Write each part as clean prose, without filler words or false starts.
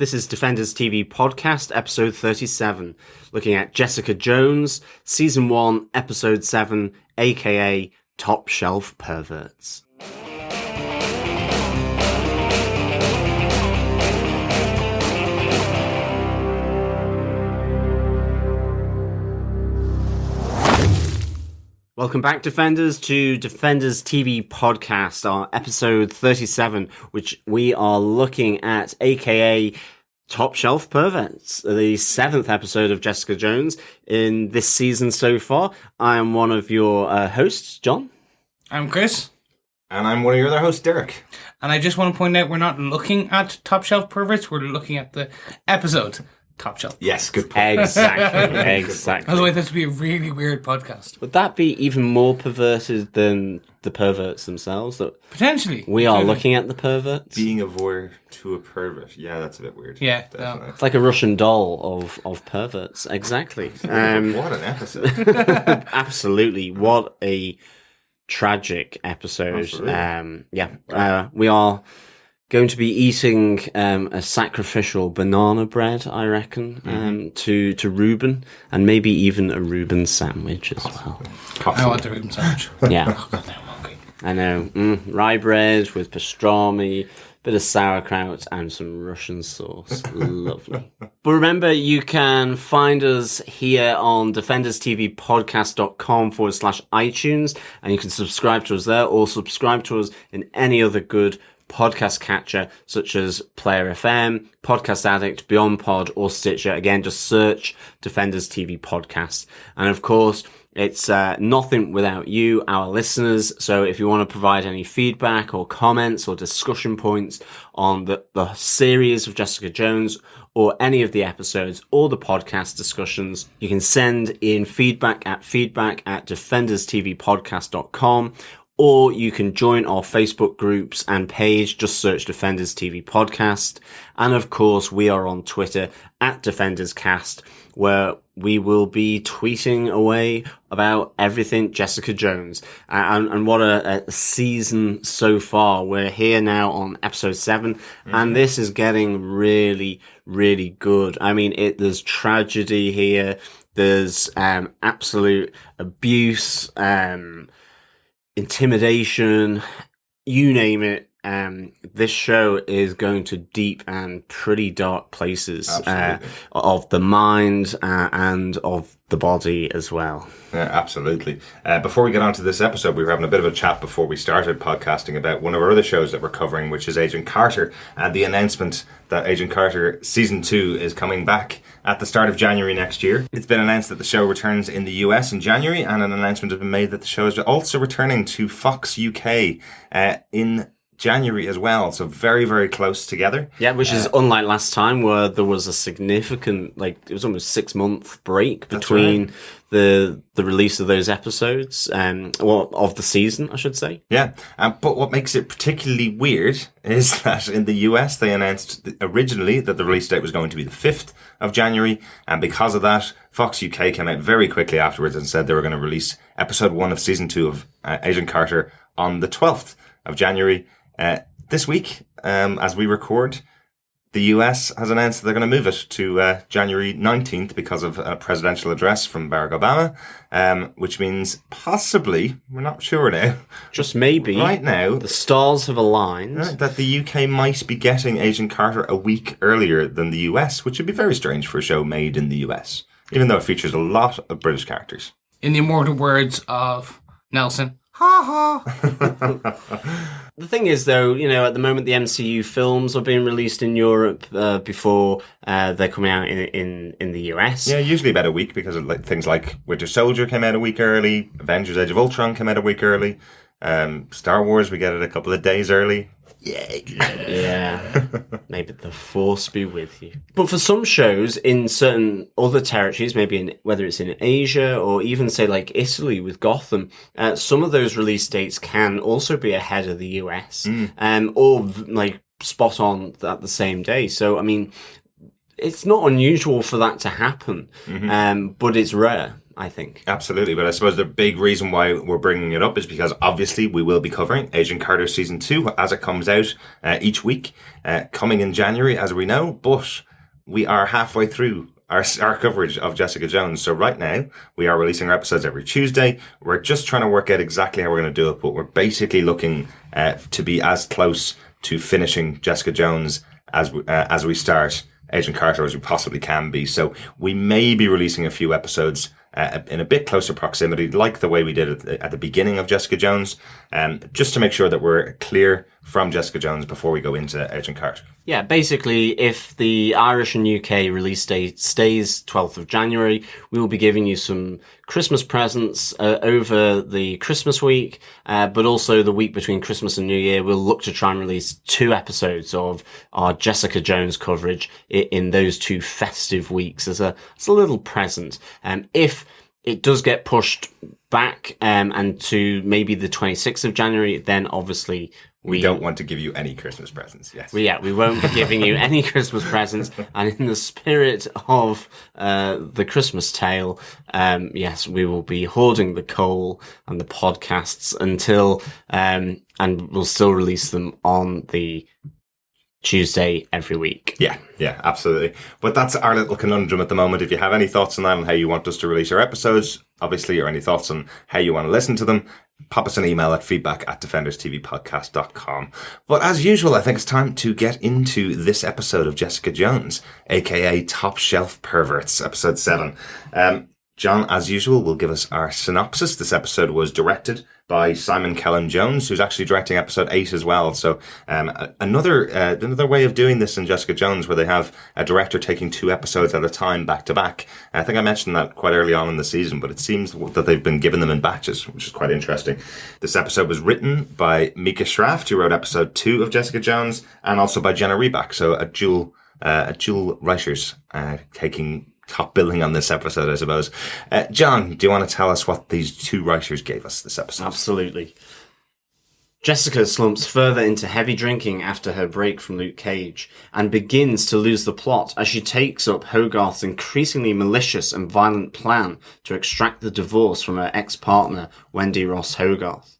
This is Defenders TV Podcast, episode 37, looking at Jessica Jones, season 1, episode 7, AKA Top Shelf Perverts. Welcome back, Defenders, to Defenders TV Podcast, our episode 37, which we are looking at, AKA Top Shelf Perverts, the 7th episode of Jessica Jones in this season so far. I am one of your hosts, John. I'm Chris. And I'm one of your other hosts, Derek. And I just want to point out we're not looking at Top Shelf Perverts, we're looking at the episode Top Shelf. Yes, good point. Exactly. Otherwise, this would be a really weird podcast. Would that be even more perverted than the perverts themselves? That Potentially. we are looking at the perverts? Being a voyeur to a pervert. Yeah, that's a bit weird. Yeah, definitely. It's like a Russian doll of perverts. Exactly. What an episode. Absolutely. What a tragic episode. Absolutely. We are going to be eating a sacrificial banana bread, I reckon, to Reuben, and maybe even a Reuben sandwich as well. I want the Reuben sandwich. Yeah. Oh, God, I'm hungry. I know. Rye bread with pastrami, bit of sauerkraut, and some Russian sauce. Lovely. But remember, you can find us here on defenderstvpodcast.com/iTunes, and you can subscribe to us there, or subscribe to us in any other good podcast catcher such as Player FM, Podcast Addict, Beyond Pod, or Stitcher. Again, just search Defenders TV Podcast. And of course, it's nothing without you, our listeners. So if you want to provide any feedback or comments or discussion points on the series of Jessica Jones or any of the episodes or the podcast discussions, you can send in feedback at defenderstvpodcast.com. Or you can join our Facebook groups and page. Just search Defenders TV Podcast. And of course, we are on Twitter at DefendersCast, where we will be tweeting away about everything Jessica Jones. And what a season so far. We're here now on episode 7, and this is getting really, really good. I mean, there's tragedy here. There's absolute abuse, intimidation, you name it. This show is going to deep and pretty dark places of the mind and of the body as well. Yeah, absolutely. Before we get on to this episode, we were having a bit of a chat before we started podcasting about one of our other shows that we're covering, which is Agent Carter, and the announcement that Agent Carter Season 2 is coming back at the start of January next year. It's been announced that the show returns in the US in January, and an announcement has been made that the show is also returning to Fox UK in January as well, so very, very close together. Yeah, which is unlike last time where there was a significant, it was almost 6-month break between the release of those episodes, of the season, I should say. Yeah, but what makes it particularly weird is that in the US they announced originally that the release date was going to be the 5th of January, and because of that, Fox UK came out very quickly afterwards and said they were going to release episode 1 of season 2 of Agent Carter on the 12th of January. This week, as we record, the US has announced that they're going to move it to January 19th because of a presidential address from Barack Obama, which means possibly, we're not sure now, just maybe, right now, the stars have aligned, that the UK might be getting Agent Carter a week earlier than the US, which would be very strange for a show made in the US, even though it features a lot of British characters. In the immortal words of Nelson, ha ha. The thing is, though, at the moment the MCU films are being released in Europe before they're coming out in the US. Yeah, usually about a week because of things like Winter Soldier came out a week early, Avengers: Age of Ultron came out a week early, Star Wars we get it a couple of days early. Yeah. Maybe the force be with you. But for some shows in certain other territories, maybe whether it's in Asia or even say like Italy with Gotham, some of those release dates can also be ahead of the US, or like spot on at the same day. So I mean, it's not unusual for that to happen, but it's rare. I think. Absolutely, but I suppose the big reason why we're bringing it up is because obviously we will be covering Agent Carter Season 2 as it comes out each week, coming in January, as we know, but we are halfway through our coverage of Jessica Jones. So right now, we are releasing our episodes every Tuesday. We're just trying to work out exactly how we're going to do it, but we're basically looking to be as close to finishing Jessica Jones as we start Agent Carter as we possibly can be. So we may be releasing a few episodes in a bit closer proximity, like the way we did at the beginning of Jessica Jones, just to make sure that we're clear from Jessica Jones before we go into Agent Carter. Yeah, basically, if the Irish and UK release date stays 12th of January, we will be giving you some Christmas presents over the Christmas week, but also the week between Christmas and New Year. We'll look to try and release 2 episodes of our Jessica Jones coverage in those 2 festive weeks as a little present. If it does get pushed back and to maybe the 26th of January, then obviously we don't want to give you any Christmas presents. Yes. We won't be giving you any Christmas presents. And in the spirit of the Christmas tale, yes, we will be hoarding the coal and the podcasts until, and we'll still release them on the Tuesday every week. Yeah, absolutely. But that's our little conundrum at the moment. If you have any thoughts on that and how you want us to release our episodes, obviously, or any thoughts on how you want to listen to them, pop us an email at feedback@defenderstvpodcast.com. But as usual, I think it's time to get into this episode of Jessica Jones, AKA Top Shelf Perverts, episode 7. John, as usual, will give us our synopsis. This episode was directed by Simon Kellan-Jones, who's actually directing episode 8 as well. So another way of doing this in Jessica Jones, where they have a director taking 2 episodes at a time back to back. I think I mentioned that quite early on in the season, but it seems that they've been giving them in batches, which is quite interesting. This episode was written by Mika Schraft, who wrote episode 2 of Jessica Jones, and also by Jenna Reback. So a dual writers taking top billing on this episode, I suppose. John, do you want to tell us what these 2 writers gave us this episode? Absolutely. Jessica slumps further into heavy drinking after her break from Luke Cage and begins to lose the plot as she takes up Hogarth's increasingly malicious and violent plan to extract the divorce from her ex-partner, Wendy Ross Hogarth.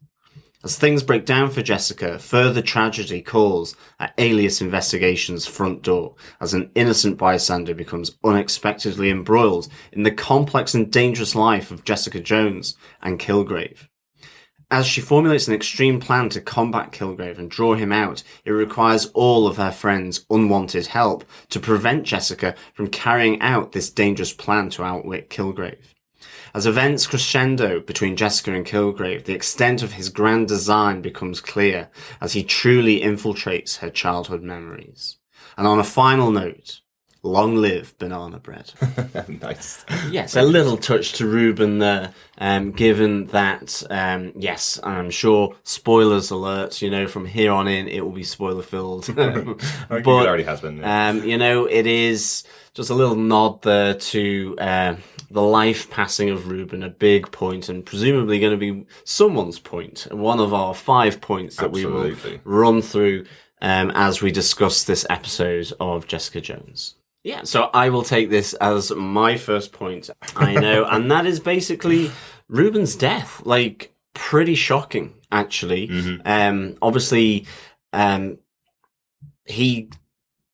As things break down for Jessica, further tragedy calls at Alias Investigation's front door as an innocent bystander becomes unexpectedly embroiled in the complex and dangerous life of Jessica Jones and Kilgrave. As she formulates an extreme plan to combat Kilgrave and draw him out, it requires all of her friends' unwanted help to prevent Jessica from carrying out this dangerous plan to outwit Kilgrave. As events crescendo between Jessica and Kilgrave, the extent of his grand design becomes clear as he truly infiltrates her childhood memories. And on a final note, long live banana bread. Nice. Yes, a little touch to Ruben there, given that, yes, I'm sure, spoilers alert, from here on in, it will be spoiler filled. But it already has been. Yeah. It is just a little nod there to the life passing of Ruben, a big point, and presumably going to be someone's point, one of our 5 points that Absolutely. we will run through as we discuss this episode of Jessica Jones. Yeah, so I will take this as my first point. I know, and that is basically Ruben's death. Like, pretty shocking, actually. Mm-hmm. Obviously, he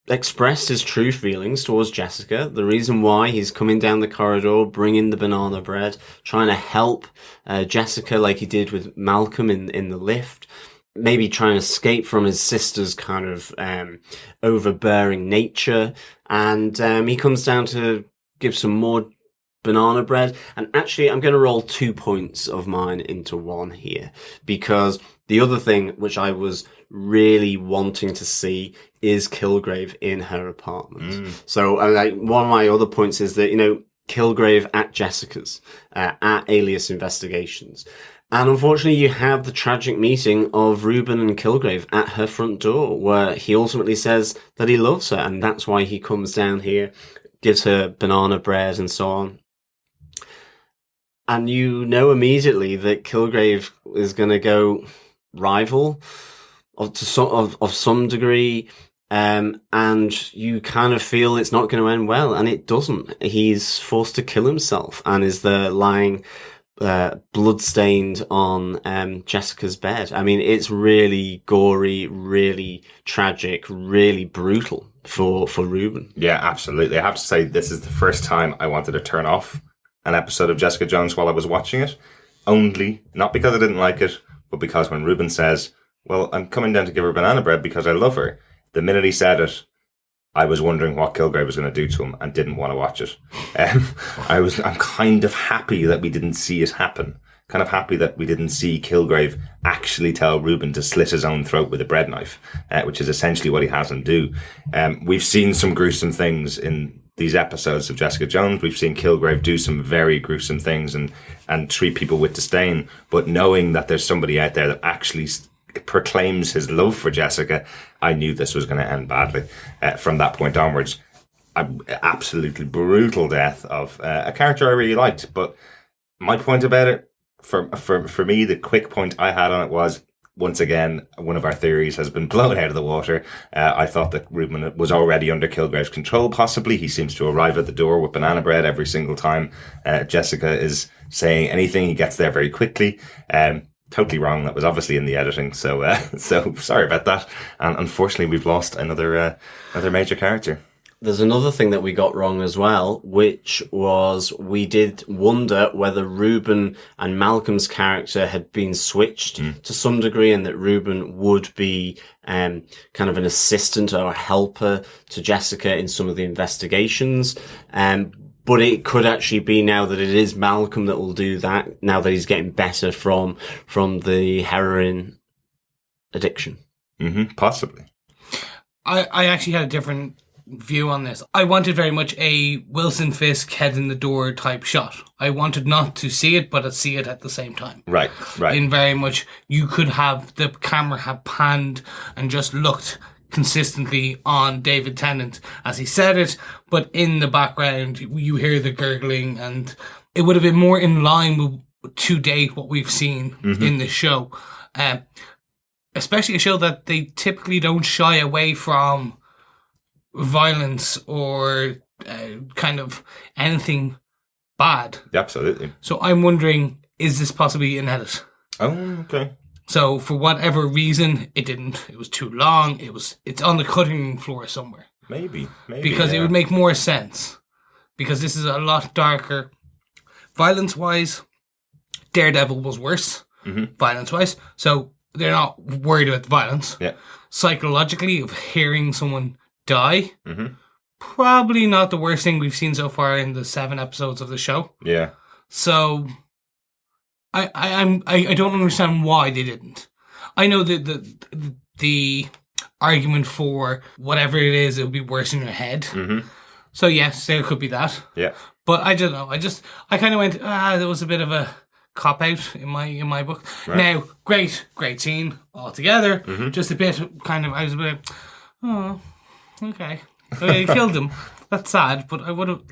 expressed his true feelings towards Jessica. The reason why he's coming down the corridor, bringing the banana bread, trying to help Jessica like he did with Malcolm in the lift. Maybe trying to escape from his sister's kind of overbearing nature. And he comes down to give some more banana bread. And actually, I'm going to roll 2 points of mine into one here. Because the other thing which I was really wanting to see is Kilgrave in her apartment. So one of my other points is that, Kilgrave at Jessica's, at Alias Investigations. And unfortunately, you have the tragic meeting of Ruben and Kilgrave at her front door, where he ultimately says that he loves her, and that's why he comes down here, gives her banana bread and so on. And you know immediately that Kilgrave is going to go rival of some degree. And you kind of feel it's not going to end well, and it doesn't. He's forced to kill himself and is there lying bloodstained on Jessica's bed. I mean, it's really gory, really tragic, really brutal for Ruben. Yeah, absolutely. I have to say, this is the first time I wanted to turn off an episode of Jessica Jones while I was watching it. Only, not because I didn't like it, but because when Ruben says, well, I'm coming down to give her banana bread because I love her, the minute he said it, I was wondering what Kilgrave was going to do to him and didn't want to watch it. I'm kind of happy that we didn't see it happen. Kind of happy that we didn't see Kilgrave actually tell Ruben to slit his own throat with a bread knife, which is essentially what he has him do. We've seen some gruesome things in these episodes of Jessica Jones. We've seen Kilgrave do some very gruesome things and treat people with disdain. But knowing that there's somebody out there that actually proclaims his love for Jessica, I knew this was going to end badly. From that point onwards, absolutely brutal death of a character I really liked. But my point about it, for me, the quick point I had on it was, once again, one of our theories has been blown out of the water. I thought that Ruben was already under Kilgrave's control, possibly. He seems to arrive at the door with banana bread every single time Jessica is saying anything. He gets there very quickly. Totally wrong. That was obviously in the editing. So sorry about that. And unfortunately, we've lost another major character. There's another thing that we got wrong as well, which was we did wonder whether Ruben and Malcolm's character had been switched to some degree, and that Ruben would be kind of an assistant or a helper to Jessica in some of the investigations. But it could actually be now that it is Malcolm that will do that, now that he's getting better from the heroin addiction. Possibly. I actually had a different view on this. I wanted very much a Wilson Fisk head in the door type shot. I wanted not to see it, but to see it at the same time. Right. In very much, you could have the camera have panned and just looked consistently on David Tennant as he said it, but in the background you hear the gurgling, and it would have been more in line with to date what we've seen in the show, especially a show that they typically don't shy away from violence or kind of anything bad. Absolutely. So I'm wondering, is this possibly an edit? Oh, okay. So for whatever reason, it didn't. It was too long. It's on the cutting room floor somewhere. Maybe. Because it would make more sense. Because this is a lot darker. Violence-wise, Daredevil was worse. Violence-wise. So they're not worried about the violence. Yeah. Psychologically, of hearing someone die, probably not the worst thing we've seen so far in the 7 episodes of the show. Yeah. So I don't understand why they didn't. I know that the argument for whatever it is, it would be worse in your head. So yes, there could be that. Yeah. But I don't know. I kind of went, there was a bit of a cop out in my book. Right. Now, great scene altogether. Just a bit kind of, I was a bit, oh, okay. So he killed him. That's sad, but I would have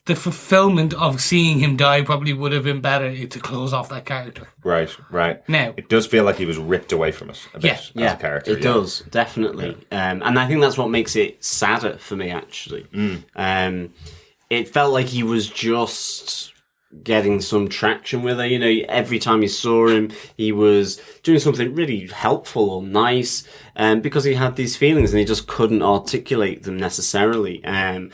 the fulfillment of seeing him die probably would have been better to close off that character. Right. Now, it does feel like he was ripped away from us a bit as a character. It does, definitely. Yeah. And I think that's what makes it sadder for me, actually. It felt like he was just getting some traction with her. You know, every time you saw him, he was doing something really helpful or nice, because he had these feelings and he just couldn't articulate them necessarily. And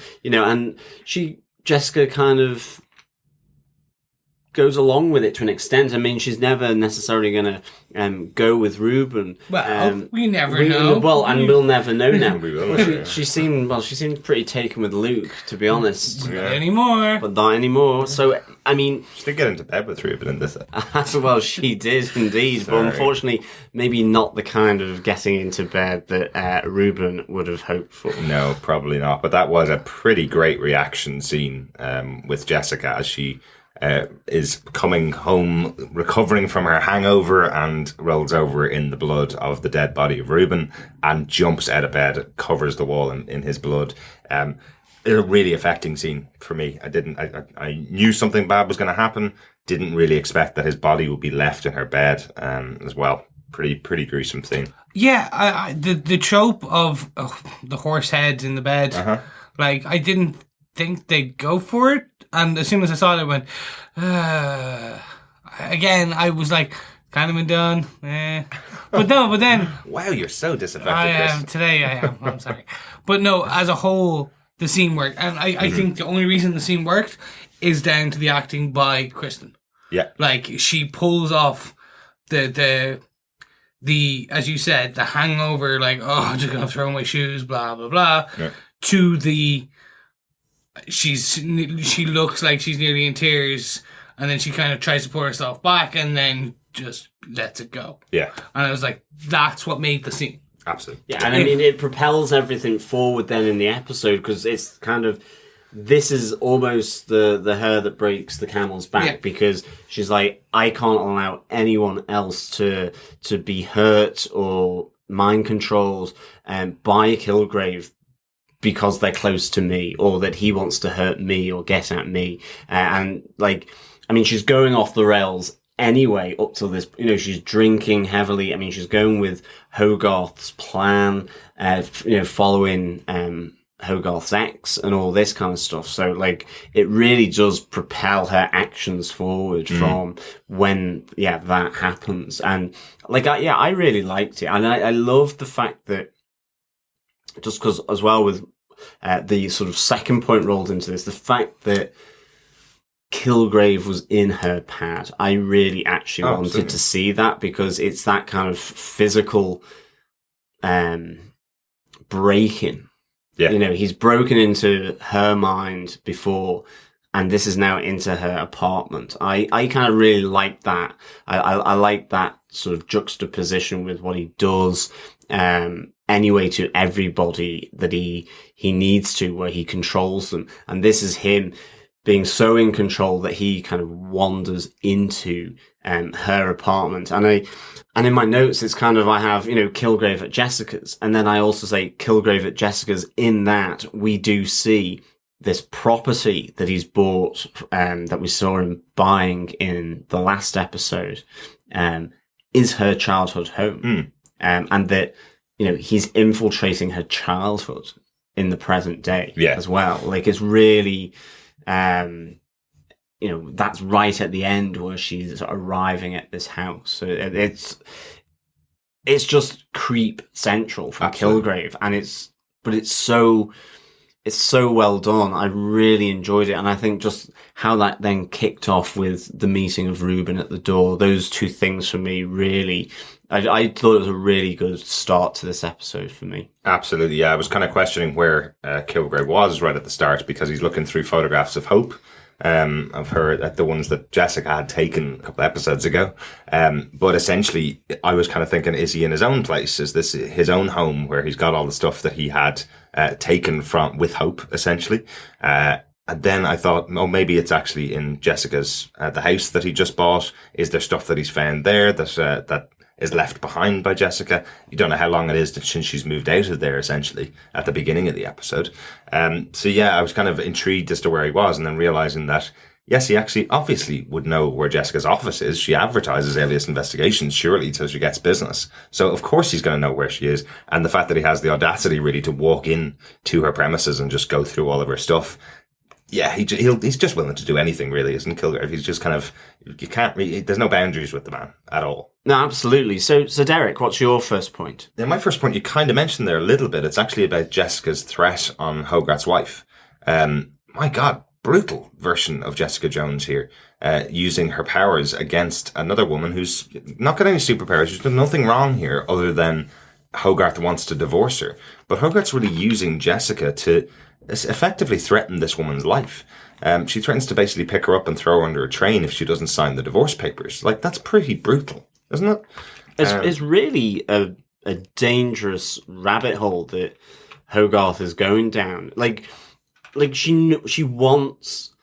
Jessica kind of goes along with it to an extent. I mean, she's never necessarily going to go with Ruben. Well, we never know. Well, and we'll never know now. We will. She seemed pretty taken with Luke, to be honest. Not anymore. But not anymore. So, I mean... She did get into bed with Ruben in this episode. Well, she did indeed. But unfortunately, maybe not the kind of getting into bed that Ruben would have hoped for. No, probably not. But that was a pretty great reaction scene with Jessica as she... is coming home, recovering from her hangover, and rolls over in the blood of the dead body of Ruben and jumps out of bed, covers the wall in his blood. It's a really affecting scene for me. I knew something bad was going to happen. Didn't really expect that his body would be left in her bed as well. Pretty gruesome scene. Yeah, the trope of the horse heads in the bed, like I didn't think they'd go for it, and as soon as I saw it, I went. Again, I was like, kind of been done, but no. But then Wow, you're so disaffected, I am Chris. today. I am. I'm sorry, but no. As a whole, the scene worked, and I think the only reason the scene worked is down to the acting by Kristen. Yeah. Like she pulls off the as you said, the hangover, like, oh, I'm just gonna throw my shoes, blah blah blah, to the she looks like she's nearly in tears, and then she kind of tries to pull herself back, and then just lets it go. Yeah. And I was like, that's what made the scene. Absolutely. Yeah, and I mean, it propels everything forward then in the episode, because it's kind of, this is almost the her that breaks the camel's back, because she's like, I can't allow anyone else to be hurt or mind controlled by Kilgrave because they're close to me, or that he wants to hurt me or get at me. And like, I mean, she's going off the rails anyway up till this, she's drinking heavily. I mean, she's going with Hogarth's plan, following Hogarth's ex and all this kind of stuff. So like, it really does propel her actions forward from when, that happens. And like, I really liked it. And I love the fact that, just because as well with the sort of second point rolled into this, the fact that Kilgrave was in her pad. I really actually wanted to see that, because it's that kind of physical breaking. Yeah. He's broken into her mind before, and this is now into her apartment. I kind of really like that. I like that sort of juxtaposition with what he does anyway to everybody that he needs to, where he controls them. And this is him being so in control that he kind of wanders into her apartment. And in my notes, it's kind of, I have, Kilgrave at Jessica's. And then I also say Kilgrave at Jessica's, in that we do see this property that he's bought, that we saw him buying in the last episode, is her childhood home. And that, he's infiltrating her childhood in the present day as well. Like, it's really, that's right at the end where she's arriving at this house. So it's just creep central from Kilgrave, and it's so well done. I really enjoyed it. And I think just how that then kicked off with the meeting of Ruben at the door, those two things for me really, I thought it was a really good start to this episode for me. Absolutely, yeah. I was kind of questioning where Kilgrave was right at the start, because he's looking through photographs of Hope, of her, the ones that Jessica had taken a couple of episodes ago. But essentially, I was kind of thinking, is he in his own place? Is this his own home where he's got all the stuff that he had taken from with Hope, essentially? And then I thought, maybe it's actually in Jessica's, the house that he just bought. Is there stuff that he's found there that is left behind by Jessica? You don't know how long it is since she's moved out of there, essentially, at the beginning of the episode. So yeah, I was kind of intrigued as to where he was, and then realizing that, yes, he actually obviously would know where Jessica's office is. She advertises Alias Investigations, surely, till she gets business. So of course he's going to know where she is. And the fact that he has the audacity really to walk in to her premises and just go through all of her stuff. Yeah, he's just willing to do anything, really, isn't Kilgrave? He's just kind of, you can't really, there's no boundaries with the man at all. No, absolutely. So Derek, what's your first point? Yeah, my first point, you kind of mentioned there a little bit. It's actually about Jessica's threat on Hogarth's wife. My God, brutal version of Jessica Jones here, using her powers against another woman who's not got any superpowers. She's done nothing wrong here other than Hogarth wants to divorce her. But Hogarth's really using Jessica to effectively threaten this woman's life. She threatens to basically pick her up and throw her under a train if she doesn't sign the divorce papers. Like, that's pretty brutal, isn't it? It's really a dangerous rabbit hole that Hogarth is going down. Like she wants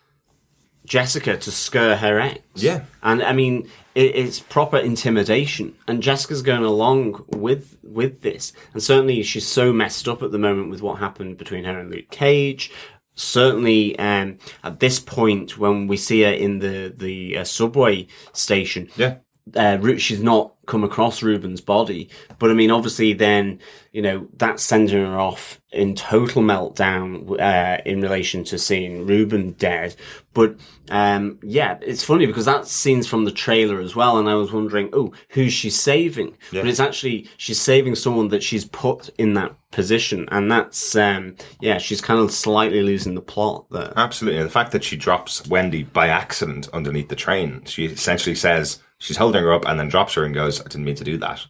Jessica to scare her ex. Yeah. And I mean, it's proper intimidation. And Jessica's going along with this. And certainly she's so messed up at the moment with what happened between her and Luke Cage. Certainly, at this point, when we see her in the subway station, she's not come across Ruben's body. But I mean, obviously then, that's sending her off in total meltdown, in relation to seeing Ruben dead. But, it's funny because that scene's from the trailer as well. And I was wondering, who's she saving? Yeah. But it's actually, she's saving someone that she's put in that position. And that's, she's kind of slightly losing the plot there. Absolutely. The fact that she drops Wendy by accident underneath the train, she essentially says, she's holding her up and then drops her and goes, I didn't mean to do that.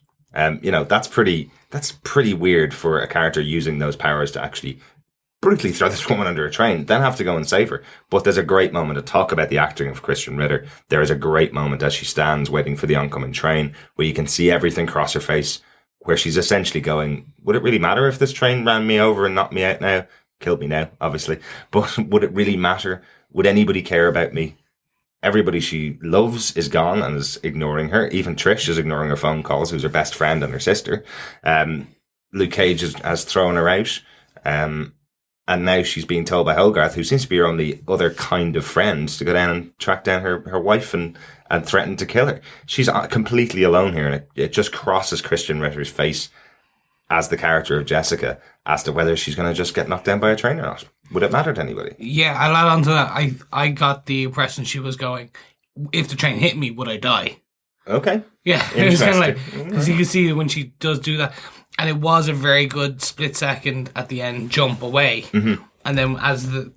That's pretty weird for a character using those powers to actually brutally throw this woman under a train, then have to go and save her. But there's a great moment to talk about the acting of Christian Ritter. There is a great moment as she stands waiting for the oncoming train where you can see everything cross her face, where she's essentially going, would it really matter if this train ran me over and knocked me out now? Killed me now, obviously. But would it really matter? Would anybody care about me? Everybody she loves is gone and is ignoring her. Even Trish is ignoring her phone calls, who's her best friend and her sister. Luke Cage has thrown her out. And now she's being told by Hogarth, who seems to be her only other kind of friend, to go down and track down her wife and threaten to kill her. She's completely alone here, and it just crosses Christian Ritter's face as the character of Jessica as to whether she's going to just get knocked down by a train or not. Would it matter to anybody? Yeah, I'll add on to that. I got the impression she was going, if the train hit me, would I die? Okay. Yeah, it was kind of like, because you can see when she does do that. And it was a very good split second at the end jump away. Mm-hmm. And then as the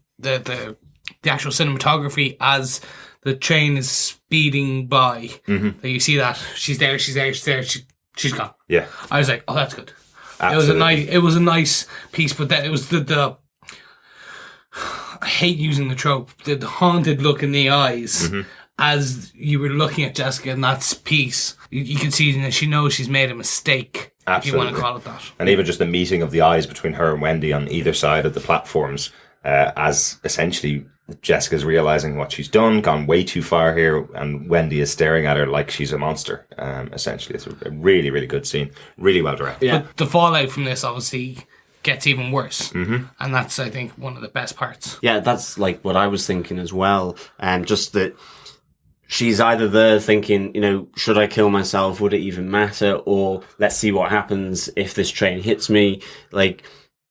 actual cinematography, as the train is speeding by, that you see that she's there, she's gone. Yeah. I was like, oh, that's good. Absolutely. It was a nice piece, but then it was the I hate using the trope, the haunted look in the eyes as you were looking at Jessica in that piece. You can see that she knows she's made a mistake. Absolutely. If you want to call it that. And even just the meeting of the eyes between her and Wendy on either side of the platforms, as essentially Jessica's realizing what she's done, gone way too far here, and Wendy is staring at her like she's a monster. Essentially, it's a really, really good scene. Really well directed. Yeah. But the fallout from this obviously gets even worse. Mm-hmm. And that's, I think, one of the best parts. Yeah, that's like what I was thinking as well. Just that she's either there thinking, should I kill myself? Would it even matter? Or let's see what happens if this train hits me. Like,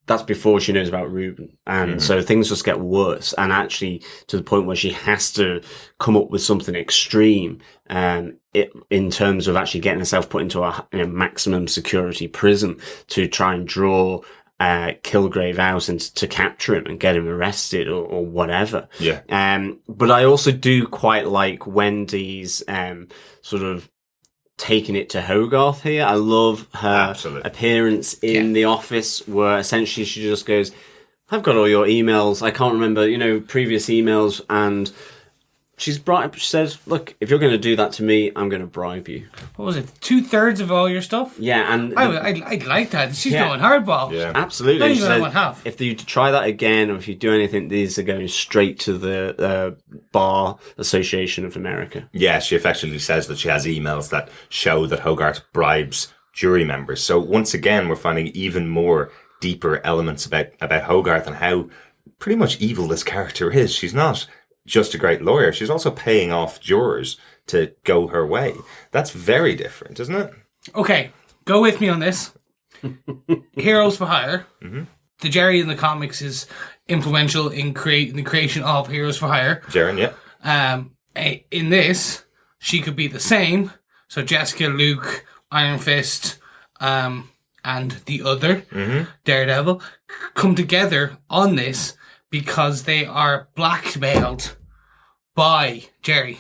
that's before she knows about Ruben. And so things just get worse. And actually to the point where she has to come up with something extreme, in terms of actually getting herself put into a maximum security prison to try and draw Kilgrave out and to capture him and get him arrested or whatever. Yeah. But I also do quite like Wendy's sort of taking it to Hogarth here. I love her appearance in the office where essentially she just goes, I've got all your emails. I can't remember, previous emails, and she says, look, if you're going to do that to me, I'm going to bribe you. What was it? 2/3 of all your stuff? Yeah, and I'd like that. She's going hardball. Yeah, absolutely. Not even one half. If you try that again, or if you do anything, these are going straight to the Bar Association of America. Yeah, she effectively says that she has emails that show that Hogarth bribes jury members. So once again, we're finding even more deeper elements about Hogarth and how pretty much evil this character is. She's not just a great lawyer. She's also paying off jurors to go her way. That's very different, isn't it? Okay, go with me on this. Heroes for Hire. Mm-hmm. The Jerry in the comics is influential in the creation of Heroes for Hire. Jaren, yeah. In this, she could be the same. So Jessica, Luke, Iron Fist, and the other, Daredevil, come together on this because they are blackmailed by Jerry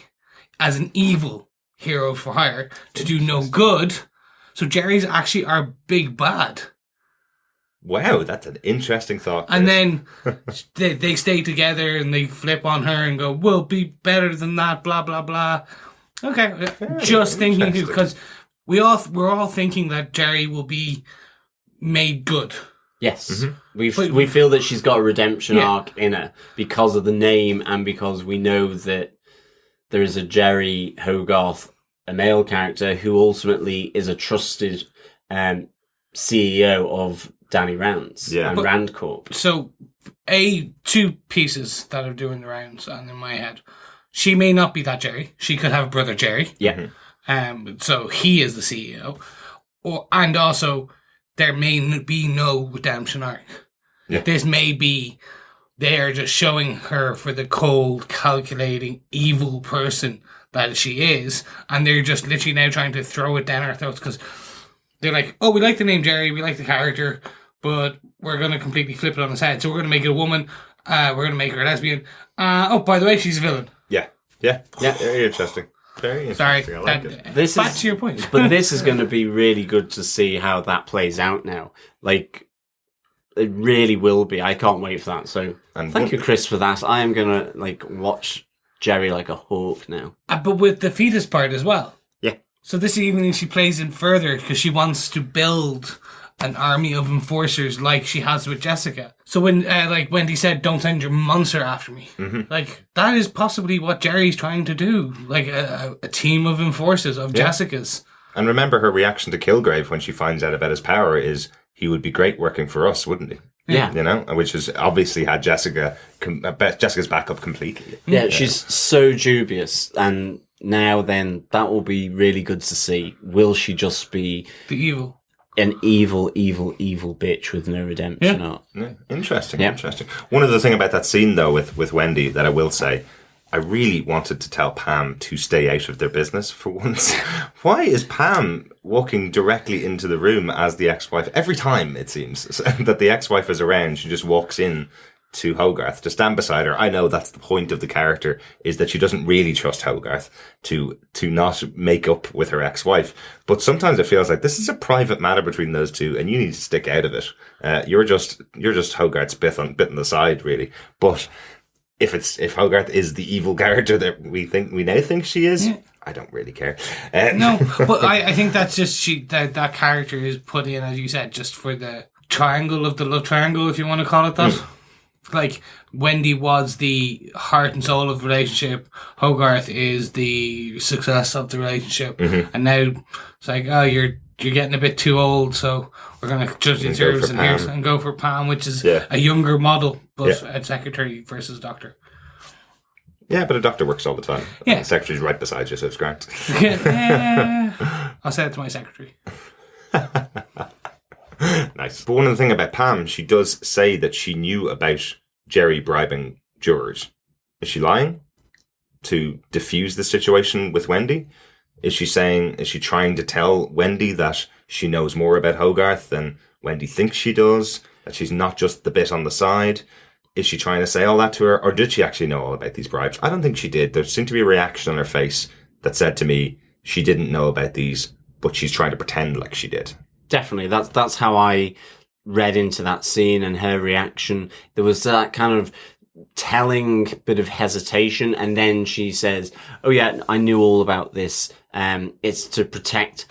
as an evil hero for hire to do no good. So Jerry's actually our big bad. Wow, that's an interesting thought. And then they stay together and they flip on her and go, we'll be better than that, blah, blah, blah. Okay, just thinking, because we're all thinking that Jerry will be made good. Yes, we feel that she's got a redemption arc in her because of the name and because we know that there is a Jerry Hogarth, a male character, who ultimately is a trusted CEO of Danny Rand's and Rand Corp. So, two pieces that are doing the rounds and in my head. She may not be that Jerry. She could have a brother Jerry. Yeah. So he is the CEO. And also, there may be no redemption arc. Yeah. This may be they are just showing her for the cold, calculating, evil person that she is, and they're just literally now trying to throw it down our throats because they're like, oh, we like the name Jerry, we like the character, but we're going to completely flip it on its head. So we're going to make it a woman, we're going to make her a lesbian. Oh, by the way, she's a villain. Yeah. Very interesting. Very Sorry, interesting. I like it. back to your point. But this is going to be really good to see how that plays out now. Like, it really will be. I can't wait for that. So thank you, Chris, for that. I am going to watch Jerry like a hawk now. But with the fetus part as well. Yeah. So this evening she plays in further because she wants to build an army of enforcers like she has with Jessica. So when Wendy said, don't send your monster after me, that is possibly what Jerry's trying to do. Like a team of enforcers, of Jessicas. And remember her reaction to Kilgrave when she finds out about his power is, he would be great working for us, wouldn't he? Yeah. You know, which has obviously had Jessica's back up completely. Yeah, she's so dubious. And now then, that will be really good to see. Will she just be The evil. an evil, evil, evil bitch with no redemption arc? Yeah. Interesting. One other thing about that scene, though, with Wendy that I will say, I really wanted to tell Pam to stay out of their business for once. Why is Pam walking directly into the room as the ex-wife? Every time, it seems, that the ex-wife is around, she just walks in to Hogarth to stand beside her. I know that's the point of the character, is that she doesn't really trust Hogarth to not make up with her ex-wife. But sometimes it feels like this is a private matter between those two, and you need to stick out of it. You're just Hogarth's bit on the side, really. But if Hogarth is the evil character that we now think she is, I don't really care. No, but I think that's just that character is put in, as you said, just for the triangle of the love triangle, if you want to call it that. Like, Wendy was the heart and soul of the relationship. Hogarth is the success of the relationship. And now it's like, oh, you're getting a bit too old, so we're going to judge the service and go for Pam, which is a younger model, but a secretary versus doctor. Yeah, but a doctor works all the time. Yeah. The secretary's right beside you, so it's great. I'll say it to my secretary. Nice. But one of the things about Pam, she does say that she knew about Jerry bribing jurors. Is she lying to diffuse the situation with Wendy? Is she trying to tell Wendy that she knows more about Hogarth than Wendy thinks she does? That she's not just the bit on the side? Is she trying to say all that to her? Or did she actually know all about these bribes? I don't think she did. There seemed to be a reaction on her face that said to me she didn't know about these, but she's trying to pretend like she did. Definitely. That's how I read into that scene and her reaction. There was that kind of telling bit of hesitation, and then she says, oh yeah, I knew all about this. It's to protect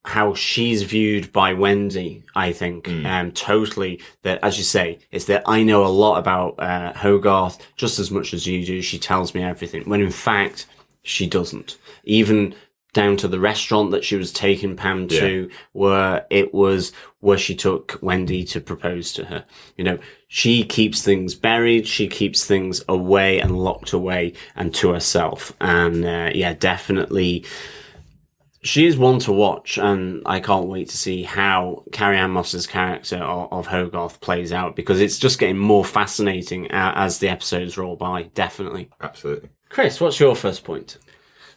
how she's viewed by Wendy, I think. Totally. That, as you say, it's that I know a lot about Hogarth just as much as you do. She tells me everything, when in fact she doesn't. Even down to the restaurant that she was taking Pam to, where she took Wendy to propose to her. You know, she keeps things buried, she keeps things away and locked away and to herself. And definitely, she is one to watch, and I can't wait to see how Carrie-Anne Moss's character of Hogarth plays out, because it's just getting more fascinating as the episodes roll by, definitely. Absolutely. Chris, what's your first point?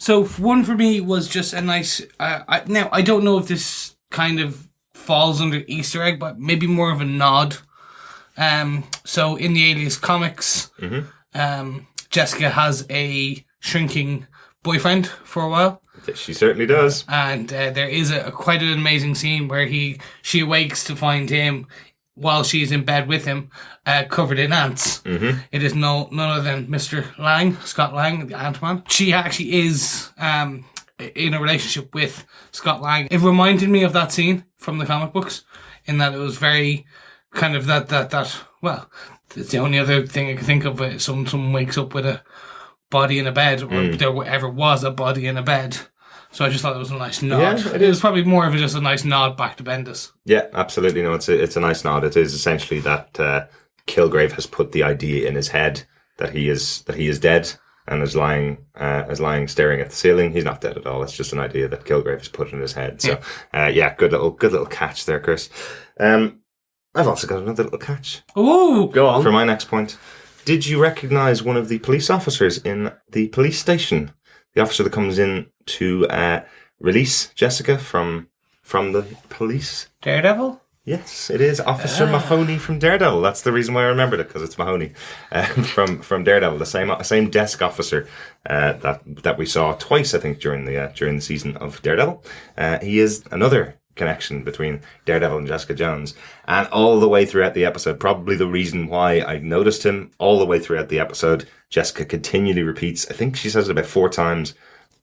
So one for me was just a nice... now, I don't know if this kind of falls under Easter egg, but maybe more of a nod. So in the Alias comics, Jessica has a shrinking boyfriend for a while. She certainly does. And there is quite an amazing scene where she awakes to find him while she's in bed with him, covered in ants. It is none other than Mr. Lang, Scott Lang, the Ant-Man. She actually is in a relationship with Scott Lang. It reminded me of that scene from the comic books, in that it was very kind of that well, it's the only other thing I can think of. Someone wakes up with a body in a bed, or there ever was a body in a bed. So I just thought it was a nice nod. Yeah, it was probably more of just a nice nod back to Bendis. Yeah, absolutely. No, it's a nice nod. It is essentially that Kilgrave has put the idea in his head that he is dead, and is lying staring at the ceiling. He's not dead at all. It's just an idea that Kilgrave has put in his head. So, good little catch there, Chris. I've also got another little catch. Ooh, Go on. For my next point. Did you recognise one of the police officers in the police station? The officer that comes in to release Jessica from the police? Daredevil? Yes, it is Officer Mahoney from Daredevil. That's the reason why I remembered it, because it's Mahoney from Daredevil, the same desk officer that we saw twice, I think, during the season of Daredevil. He is another connection between Daredevil and Jessica Jones, and all the way throughout the episode, probably the reason why I noticed him all the way throughout the episode, Jessica continually repeats, I think she says it about 4 times,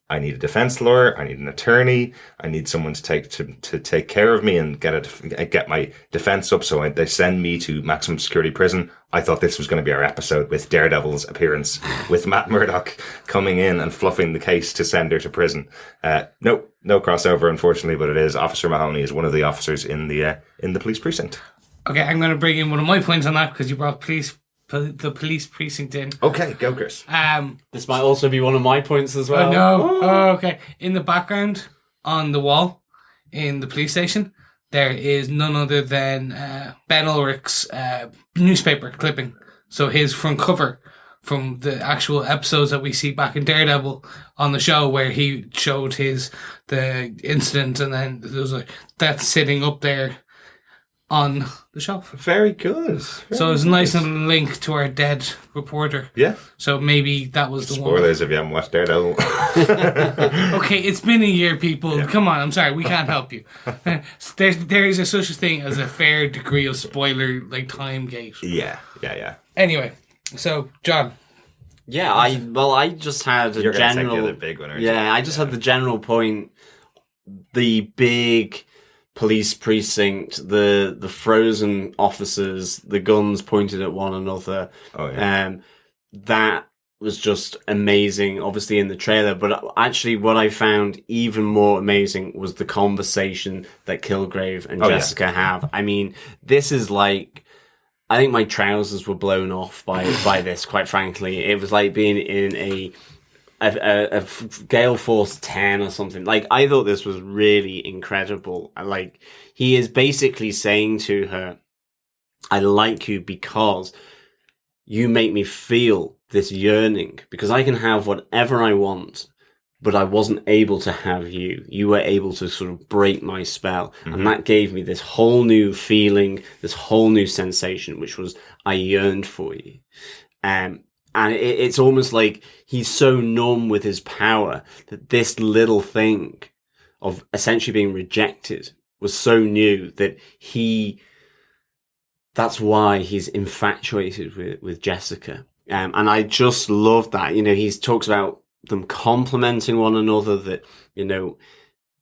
I need a defense lawyer, I need an attorney, I need someone to take care of me and get my defense up, so they send me to maximum security prison. I thought this was going to be our episode with Daredevil's appearance, with Matt Murdock coming in and fluffing the case to send her to prison. No crossover, unfortunately, but it is. Officer Mahoney is one of the officers in the police precinct. Okay, I'm going to bring in one of my points on that because you brought the police precinct in. Okay, go, Chris. This might also be one of my points as well. No. Oh, okay. In the background, on the wall, in the police station, there is none other than Ben Ulrich's newspaper clipping. So his front cover from the actual episodes that we see back in Daredevil on the show, where he showed the incident, and then there was that's sitting up there on the shelf. Very good. So it's a nice little link to our dead reporter. Yeah. So maybe that was the Spoilers if you haven't watched Daredevil. Okay, it's been a year, people. Yeah. Come on, I'm sorry, we can't help you. There is such a thing as a fair degree of spoiler, like time gate. Yeah. Anyway, so John. Yeah, I just had a You're general. gonna take the other big one, aren't you? I just had the general point. The big police precinct, the frozen officers, the guns pointed at one another. Oh yeah. That was just amazing, obviously in the trailer, but actually what I found even more amazing was the conversation that Kilgrave and Jessica have. I mean, this is like, I think my trousers were blown off by this, quite frankly. It was like being in a Gale Force 10 or something. Like, I thought this was really incredible. Like, he is basically saying to her, I like you because you make me feel this yearning, because I can have whatever I want, but I wasn't able to have you. You were able to sort of break my spell. Mm-hmm. And that gave me this whole new feeling, this whole new sensation, which was I yearned for you. And it's almost like he's so numb with his power that this little thing of essentially being rejected was so new that that's why he's infatuated with Jessica. And I just love that. You know, he talks about them complementing one another, that, you know,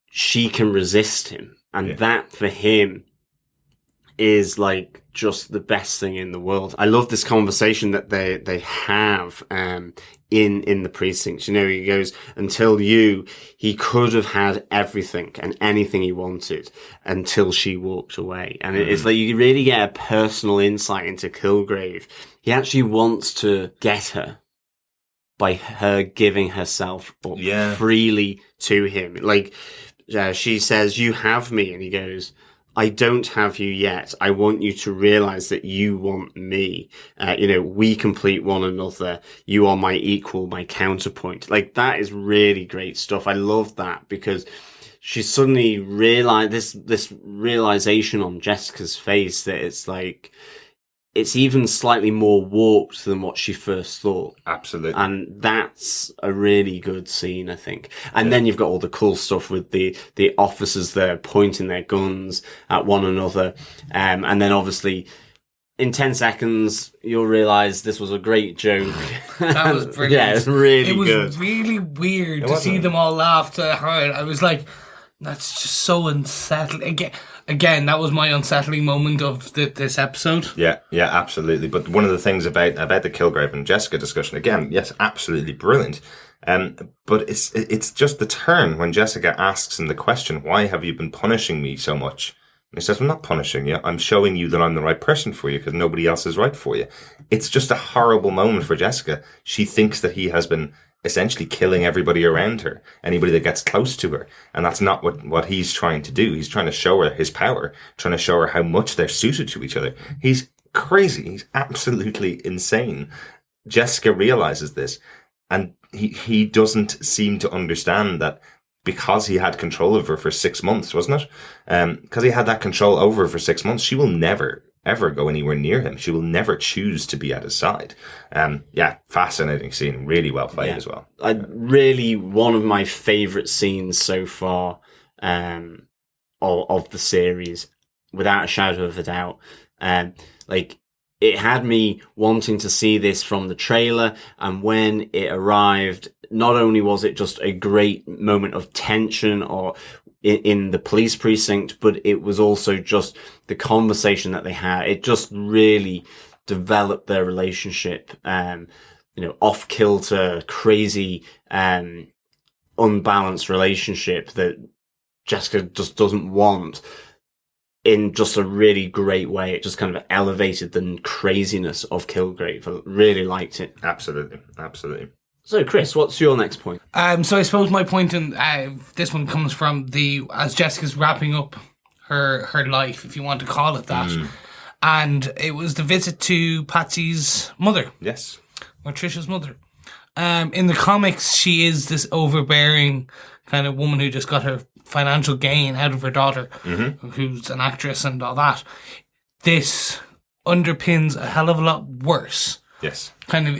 she can resist him. And that for him is like just the best thing in the world. I love this conversation that they have in the precinct. You know, he goes, until he could have had everything and anything he wanted until she walked away. And it's like you really get a personal insight into Kilgrave. He actually wants to get her by her giving herself up freely to him. Like, she says, you have me. And he goes, I don't have you yet. I want you to realize that you want me. You know, we complete one another. You are my equal, my counterpoint. Like, that is really great stuff. I love that because she suddenly realized this realization on Jessica's face that it's like, it's even slightly more warped than what she first thought. Absolutely. And that's a really good scene, I think. And then you've got all the cool stuff with the officers there pointing their guns at one another. And then obviously in 10 seconds, you'll realize this was a great joke. That was brilliant. Yeah, it was really good. It was really weird to see them all laugh to hard. I was like, that's just so unsettling. Again, that was my unsettling moment of this episode. Yeah, absolutely. But one of the things about the Kilgrave and Jessica discussion, again, yes, absolutely brilliant. But it's just the turn when Jessica asks him the question, why have you been punishing me so much? And he says, I'm not punishing you. I'm showing you that I'm the right person for you because nobody else is right for you. It's just a horrible moment for Jessica. She thinks that he has been essentially killing everybody around her, anybody that gets close to her. And that's not what he's trying to do. He's trying to show her his power, trying to show her how much they're suited to each other. He's crazy. He's absolutely insane. Jessica realizes this, and he doesn't seem to understand that because he had control of her for 6 months, wasn't it? Because he had that control over her for 6 months, she will never, ever go anywhere near him. She will never choose to be at his side. Fascinating scene. Really well played as well. Really one of my favourite scenes so far of the series, without a shadow of a doubt. It had me wanting to see this from the trailer, and when it arrived, not only was it just a great moment of tension or in the police precinct, but it was also just the conversation that they had. It just really developed their relationship, off kilter, crazy, unbalanced relationship that Jessica just doesn't want, in just a really great way. It just kind of elevated the craziness of Kilgrave. I really liked it. Absolutely. Absolutely. So, Chris, what's your next point? So I suppose my point in this one comes from as Jessica's wrapping up her life, if you want to call it that. And it was the visit to Patsy's mother. Yes. Or Trisha's mother. In the comics, she is this overbearing kind of woman who just got her financial gain out of her daughter, who's an actress and all that. This underpins a hell of a lot worse. Yes. Kind of,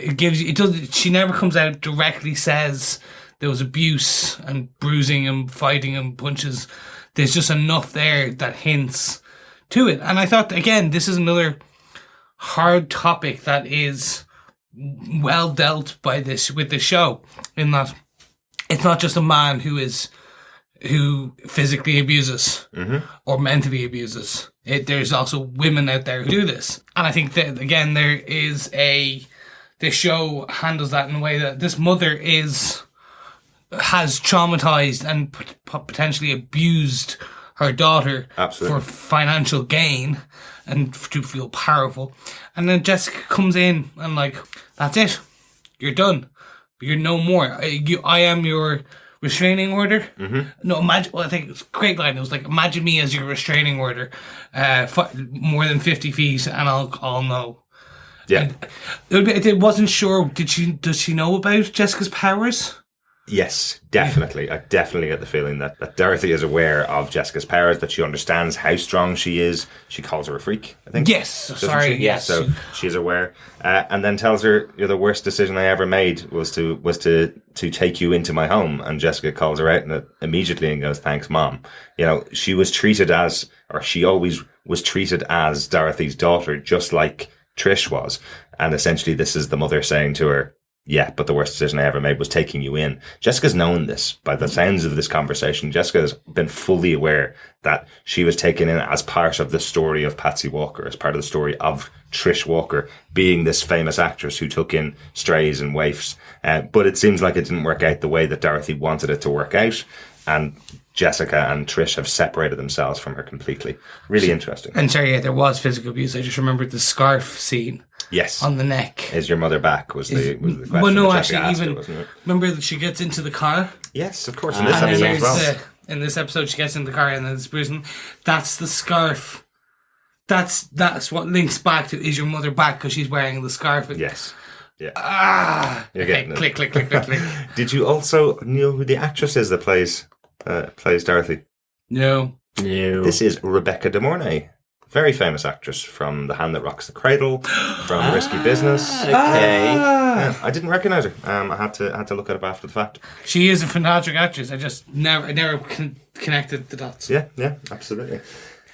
she never comes out directly says there was abuse and bruising and fighting and punches. There's just enough there that hints to it. And I thought, again, this is another hard topic that is well dealt with the show, in that it's not just a man who physically abuses or mentally abuses. There's also women out there who do this. And I think that, again, this show handles that in a way that this mother has traumatized and potentially abused her daughter for financial gain and to feel powerful. And then Jessica comes in and that's it. You're done. You're no more. I am your restraining order. No, imagine. Well, I think it's a great line. It was imagine me as your restraining order, more than 50 feet, and I'll know. Yeah. It wasn't sure. Does she know about Jessica's powers? Yes, definitely. I definitely get the feeling that Dorothy is aware of Jessica's powers, that she understands how strong she is. She calls her a freak, I think. Yes, sorry, she? yes. So she's aware, and then tells her, "You're the worst decision I ever made was to take you into my home." And Jessica calls her out immediately and goes, "Thanks, Mom." She was treated she always was treated as Dorothy's daughter, just like Trish was. And essentially, this is the mother saying to her, "Yeah, but the worst decision I ever made was taking you in." Jessica's known this by the sounds of this conversation. Jessica has been fully aware that she was taken in as part of the story of Patsy Walker, as part of the story of Trish Walker being this famous actress who took in strays and waifs. But it seems like it didn't work out the way that Dorothy wanted it to work out. And Jessica and Trish have separated themselves from her completely. Really interesting. And sorry, there was physical abuse. I just remembered the scarf scene. Yes. On the neck. Is your mother back? Was the question. Well, no, that actually, asked even her, wasn't it? remember that she gets into the car. Yes, of course. In this episode as well. In this episode, she gets in the car and then it's bruising. That's the scarf. That's what links back to is your mother back, because she's wearing the scarf. Yes. Yeah. You're getting it. Click. Did you also know who the actress is that plays Dorothy? No. This is Rebecca De Mornay. Very famous actress from The Hand That Rocks the Cradle, from Risky Business. Okay. I didn't recognise her. I had to look it up after the fact. She is a fantastic actress. I just never connected the dots. Yeah, absolutely.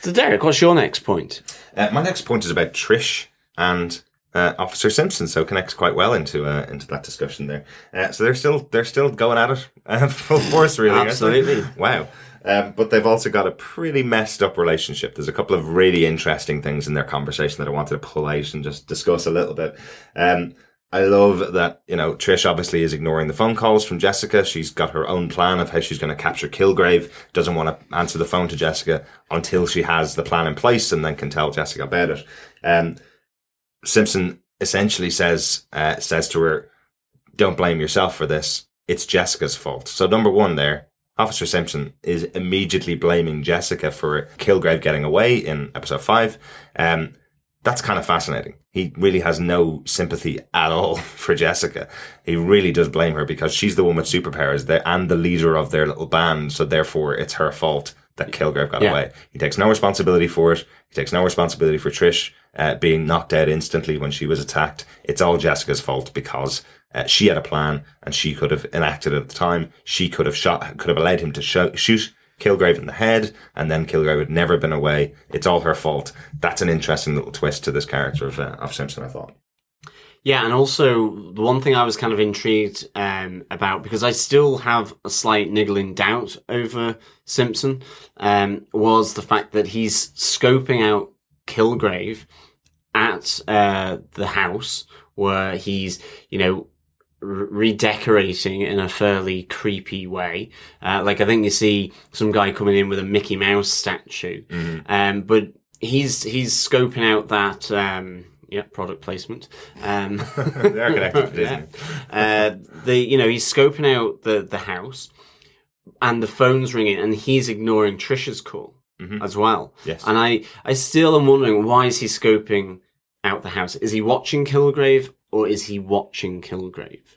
So, Derek, what's your next point? My next point is about Trish and Officer Simpson, so it connects quite well into that discussion there. So they're still going at it full force, really. Absolutely. Wow. But they've also got a pretty messed up relationship. There's a couple of really interesting things in their conversation that I wanted to pull out and just discuss a little bit. I love that, Trish obviously is ignoring the phone calls from Jessica. She's got her own plan of how she's going to capture Kilgrave, doesn't want to answer the phone to Jessica until she has the plan in place and then can tell Jessica about it. Simpson essentially says to her, don't blame yourself for this. It's Jessica's fault. So number one there, Officer Simpson is immediately blaming Jessica for Kilgrave getting away in episode 5. That's kind of fascinating. He really has no sympathy at all for Jessica. He really does blame her because she's the one with superpowers and the leader of their little band. So therefore it's her fault that Kilgrave got away. He takes no responsibility for it. He takes no responsibility for Trish being knocked out instantly when she was attacked. It's all Jessica's fault because she had a plan and she could have enacted it at the time. She could have allowed him to shoot Kilgrave in the head, and then Kilgrave had never been away. It's all her fault. That's an interesting little twist to this character of Simpson, I thought. Yeah, and also the one thing I was kind of intrigued about, because I still have a slight niggling doubt over Simpson, was the fact that he's scoping out Kilgrave at the house where he's, redecorating in a fairly creepy way. I think you see some guy coming in with a Mickey Mouse statue. Mm-hmm. But he's scoping out that, product placement. They're connected to Disney. He's scoping out the house and the phone's ringing and he's ignoring Trisha's call as well. Yes. And I still am wondering, why is he scoping out the house? Is he watching Kilgrave? Or is he watching Kilgrave?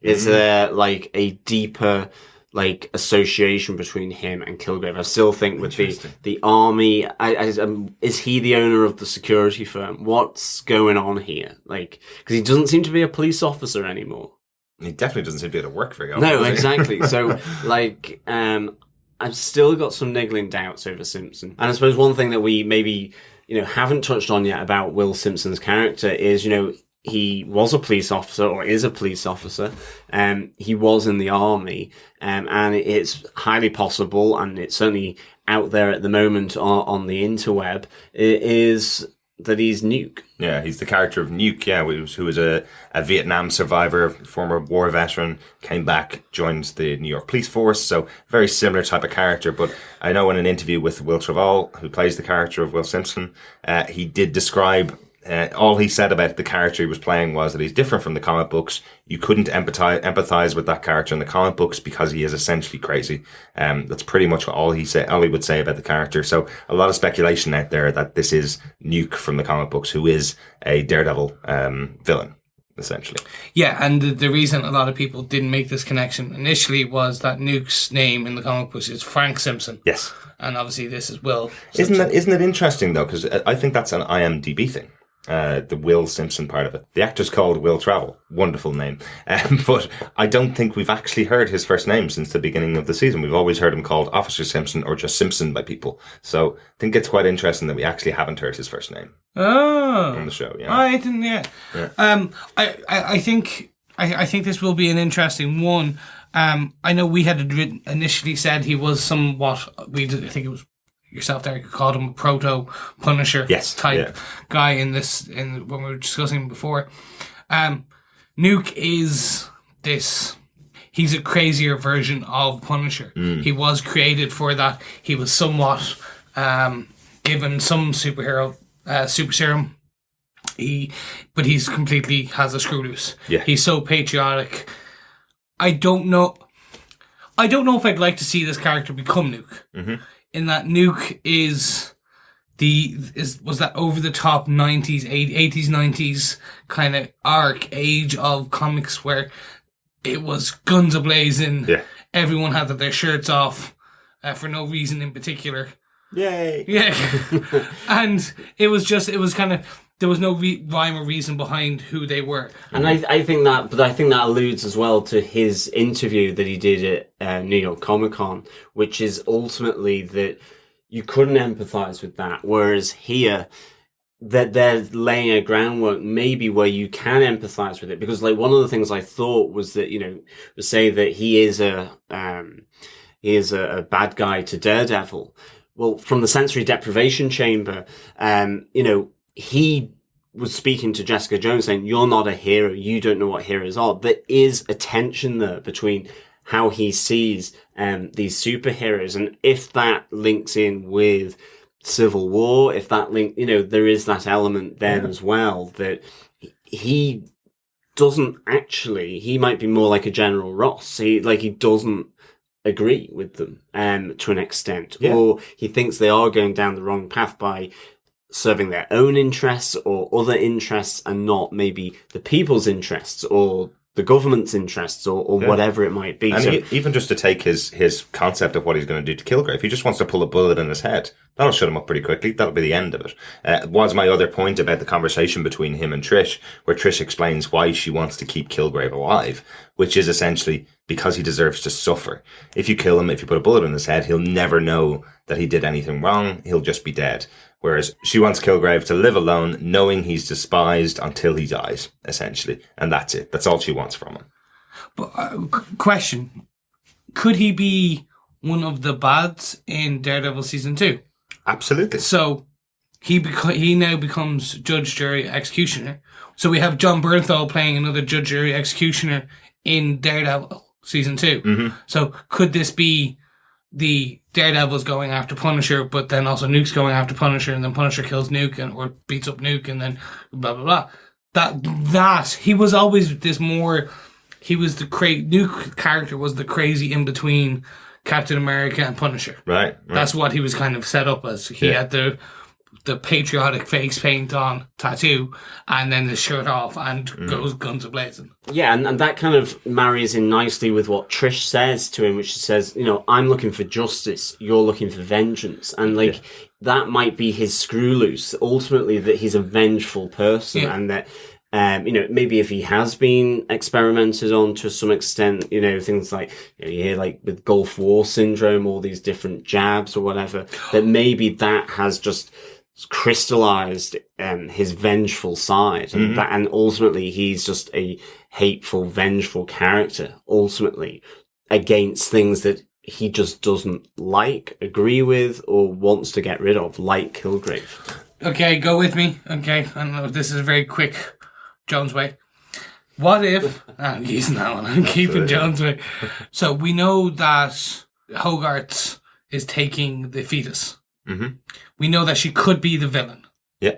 Is there a deeper association between him and Kilgrave? I still think with the army, is he the owner of the security firm? What's going on here? Because he doesn't seem to be a police officer anymore. He definitely doesn't seem to be able to work very often. No, exactly. So I've still got some niggling doubts over Simpson. And I suppose one thing that we maybe haven't touched on yet about Will Simpson's character is he was a police officer, or is a police officer. He was in the army, and it's highly possible, and it's certainly out there at the moment on the interweb, is that he's Nuke. Yeah, he's the character of Nuke, who was a Vietnam survivor, former war veteran, came back, joined the New York police force, so very similar type of character. But I know in an interview with Will Trevall, who plays the character of Will Simpson, he did describe all he said about the character he was playing was that he's different from the comic books. You couldn't empathize with that character in the comic books because he is essentially crazy. That's pretty much all he would say about the character. So a lot of speculation out there that this is Nuke from the comic books, who is a Daredevil villain, essentially. Yeah, and the reason a lot of people didn't make this connection initially was that Nuke's name in the comic books is Frank Simpson. Yes. And obviously this is Will Simpson. Isn't it interesting though? Because I think that's an IMDb thing. The Will Simpson part of it. The actor's called Will Travel. Wonderful name. But I don't think we've actually heard his first name since the beginning of the season. We've always heard him called Officer Simpson or just Simpson by people. So I think it's quite interesting that we actually haven't heard his first name on the show. Yeah. I didn't yet. Yeah. I think this will be an interesting one. I know we had initially said he was somewhat, I think it was yourself there, you called him a proto Punisher type guy in when we were discussing him before. Nuke is this, he's a crazier version of Punisher. He was created for that. He was somewhat given some super serum. But he's completely has a screw loose. Yeah. He's so patriotic. I don't know if I'd like to see this character become Nuke. Mm-hmm. In that Nuke was that over the top 80s, 90s kind of age of comics where it was guns a-blazing. Yeah. Everyone had their shirts off for no reason in particular. Yay. Yeah. And it was kind of, there was no rhyme or reason behind who they were. And I think that alludes as well to his interview that he did at New York Comic Con, which is ultimately that you couldn't empathize with that. Whereas here, that they're laying a groundwork maybe where you can empathize with it. Because one of the things I thought was that, was say that he is a bad guy to Daredevil. Well, from the sensory deprivation chamber, he was speaking to Jessica Jones saying, you're not a hero, you don't know what heroes are. There is a tension there between how he sees these superheroes, and if that links in with Civil War, if that link, there is that element then as well, that he doesn't actually, he might be more like a General Ross. He doesn't agree with them to an extent, or he thinks they are going down the wrong path by serving their own interests or other interests, and not maybe the people's interests or the government's interests or whatever it might be. And even just to take his concept of what he's going to do to Kilgrave, he just wants to pull a bullet in his head. That'll shut him up pretty quickly. That'll be the end of it. Was my other point about the conversation between him and Trish, where Trish explains why she wants to keep Kilgrave alive, which is essentially because he deserves to suffer. If you kill him, if you put a bullet in his head, he'll never know that he did anything wrong. He'll just be dead. Whereas she wants Kilgrave to live alone, knowing he's despised until he dies, essentially. And that's it. That's all she wants from him. But question, could he be one of the bads in Daredevil Season 2? Absolutely. So he now becomes Judge, Jury, Executioner. So we have John Bernthal playing another Judge, Jury, Executioner in Daredevil Season 2. Mm-hmm. So could this be the Daredevil's going after Punisher, but then also Nuke's going after Punisher, and then Punisher kills Nuke or beats up Nuke, and then blah blah blah. That he was always this more. He was Nuke character was the crazy in between Captain America and Punisher. Right. That's what he was kind of set up as. He had the patriotic face paint on, tattoo, and then the shirt off, and goes guns a-blazing. Yeah, and that kind of marries in nicely with what Trish says to him, which she says, I'm looking for justice, you're looking for vengeance. And that might be his screw loose, ultimately, that he's a vengeful person, and that maybe if he has been experimented on to some extent, things like, you hear like with Gulf War syndrome, all these different jabs or whatever, that maybe that has just crystallized his vengeful side, and ultimately he's just a hateful, vengeful character, ultimately, against things that he just doesn't like, agree with, or wants to get rid of, like Kilgrave. Okay, go with me. Okay, I know this is a very quick Jones way. What if... I'm using that one. I'm keeping Jones way. So we know that Hogarth is taking the fetus. Mm-hmm. We know that she could be the villain. Yeah.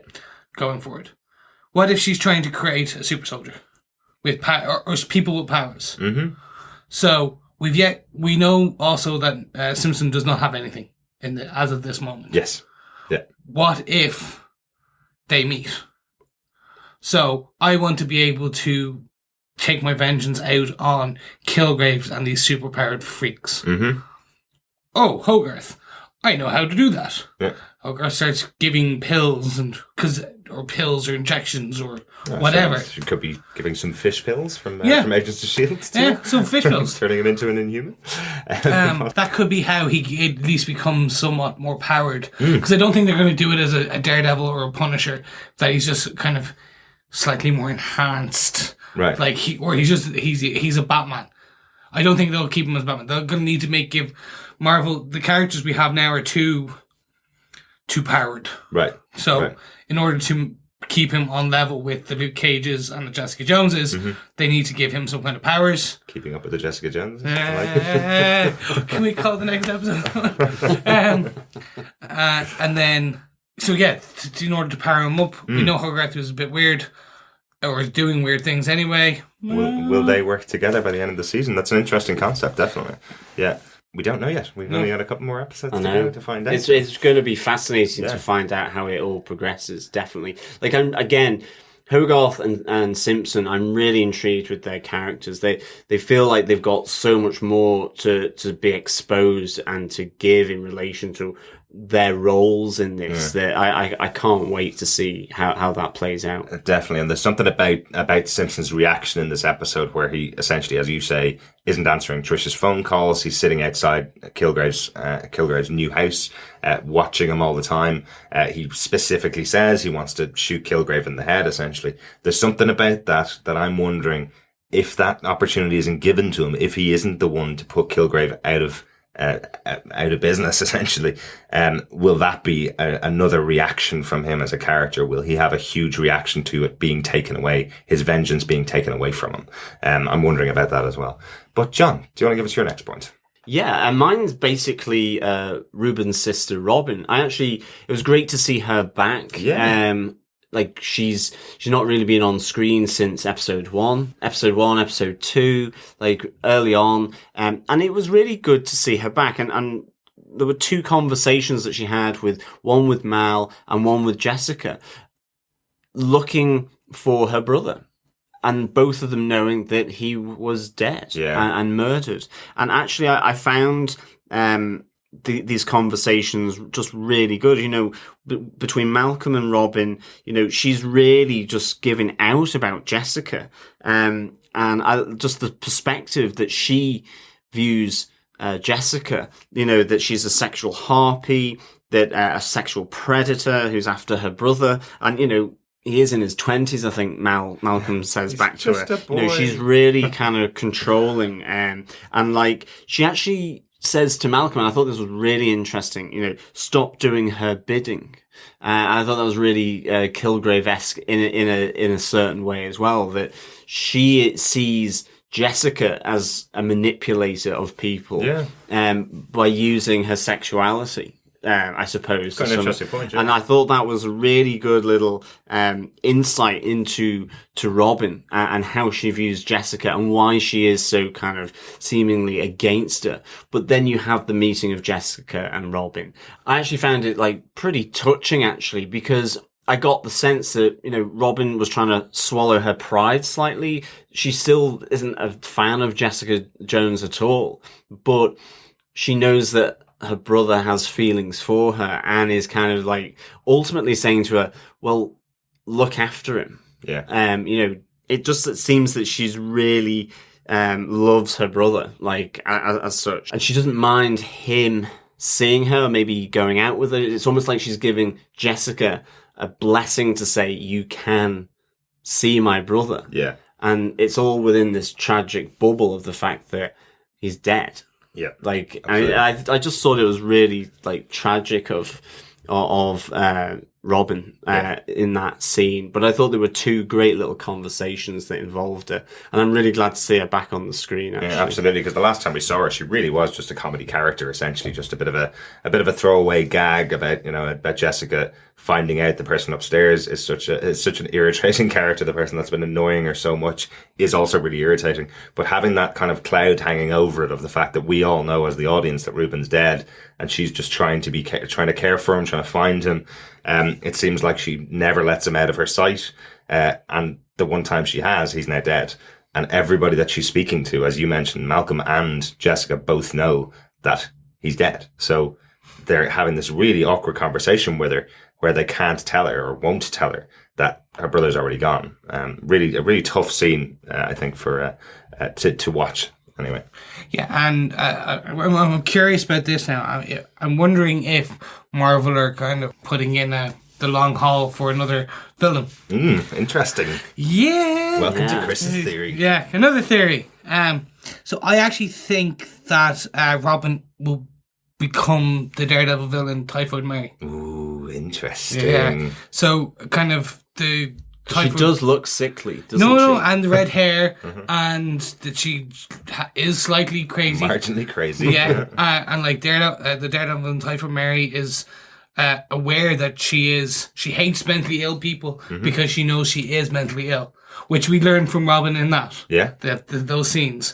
Going forward. What if she's trying to create a super soldier with or people with powers? Mm-hmm. So we know also that Simpson does not have anything as of this moment. Yes. Yeah. What if they meet? So I want to be able to take my vengeance out on Kilgraves and these superpowered freaks. Mm-hmm. Oh, Hogarth, I know how to do that. Yeah. Hogarth starts giving pills or pills or injections or whatever. So she could be giving some fish pills from Agents of S.H.I.E.L.D. too. Yeah, some fish pills. Turning him into an Inhuman. That could be how he at least becomes somewhat more powered. Because I don't think they're going to do it as a Daredevil or a Punisher. That he's just kind of slightly more enhanced. Right. Like he's a Batman. I don't think they'll keep him as Batman. They're going to need to give Marvel, the characters we have now are too powered. Right. So in order to keep him on level with the Luke Cages and the Jessica Joneses, they need to give him some kind of powers. Keeping up with the Jessica Jones. Can we call it the next episode? And then, so yeah, in order to power him up, we know Hogarth was a bit weird, or is doing weird things anyway. Will they work together by the end of the season? That's an interesting concept, definitely. Yeah. We don't know yet. We've only got a couple more episodes to go to find out. It's going to be fascinating to find out how it all progresses, definitely. Like, again, Hogarth and Simpson, I'm really intrigued with their characters. They feel like they've got so much more to be exposed and to give in relation to their roles in this that I can't wait to see how that plays out. Definitely. And there's something about Simpson's reaction in this episode where he essentially, as you say, isn't answering Trish's phone calls. He's sitting outside Kilgrave's new house, watching him all the time. He specifically says he wants to shoot Kilgrave in the head, essentially. There's something about that I'm wondering if that opportunity isn't given to him, if he isn't the one to put Kilgrave out of out of business, essentially. Will that be another reaction from him as a character? Will he have a huge reaction to it being taken away, his vengeance being taken away from him? I'm wondering about that as well. But John, do you want to give us your next point? Yeah, and mine's basically Ruben's sister, Robin. It was great to see her back. Yeah. Like she's not really been on screen since episode 1, episode 2, like early on. And it was really good to see her back. And there were 2 conversations that she had one with Mal and one with Jessica, looking for her brother. And both of them knowing that he was dead and murdered. And actually, I found these conversations just really good. You know, between Malcolm and Robin, you know, she's really just giving out about Jessica. And just the perspective that she views Jessica, you know, that she's a sexual harpy, that a sexual predator who's after her brother. And, you know, he is in his 20s, I think Malcolm says back to her. You know, she's really kind of controlling. And like, she actually says to Malcolm, and I thought this was really interesting, you know, stop doing her bidding. I thought that was really Kilgrave-esque in a certain way as well, that she sees Jessica as a manipulator of people by using her sexuality. I suppose. Quite an interesting point, yeah. And I thought that was a really good little insight into Robin and how she views Jessica and why she is so kind of seemingly against her. But then you have the meeting of Jessica and Robin. I actually found it like pretty touching, actually, because I got the sense that, you know, Robin was trying to swallow her pride slightly. She still isn't a fan of Jessica Jones at all, but she knows that her brother has feelings for her and is kind of like ultimately saying to her, well, look after him. Yeah. You know, it seems that she's really loves her brother, like as such. And she doesn't mind him seeing her, maybe going out with her. It's almost like she's giving Jessica a blessing to say, you can see my brother. Yeah. And it's all within this tragic bubble of the fact that he's dead. Yeah, like I just thought it was really like tragic of Robin in that scene, but I thought there were 2 great little conversations that involved her, and I'm really glad to see her back on the screen. Actually. Yeah, absolutely, because the last time we saw her, she really was just a comedy character, essentially, just a bit of a throwaway gag about Jessica finding out the person upstairs is such an irritating character. The person that's been annoying her so much is also really irritating. But having that kind of cloud hanging over it of the fact that we all know as the audience that Ruben's dead, and she's just trying to care for him, trying to find him. It seems like she never lets him out of her sight. And the one time she has, he's now dead. And everybody that she's speaking to, as you mentioned, Malcolm and Jessica both know that he's dead. So they're having this really awkward conversation with her where they can't tell her or won't tell her that her brother's already gone. Really, a really tough scene, I think, for to watch. Anyway. Yeah, and I'm curious about this now. I'm wondering if Marvel are kind of putting in the long haul for another villain. Interesting. Yeah. Welcome to Chris's theory. Yeah, another theory. So I actually think that Robin will become the Daredevil villain, Typhoid Mary. Ooh, interesting. Yeah. So kind of the... She does look sickly, doesn't she? No, and the red hair, and that she is slightly crazy. Marginally crazy. Yeah, and like the Daredevil and Typhoid Mary is aware that she hates mentally ill people because she knows she is mentally ill, which we learned from Robin in that. Yeah. Those scenes.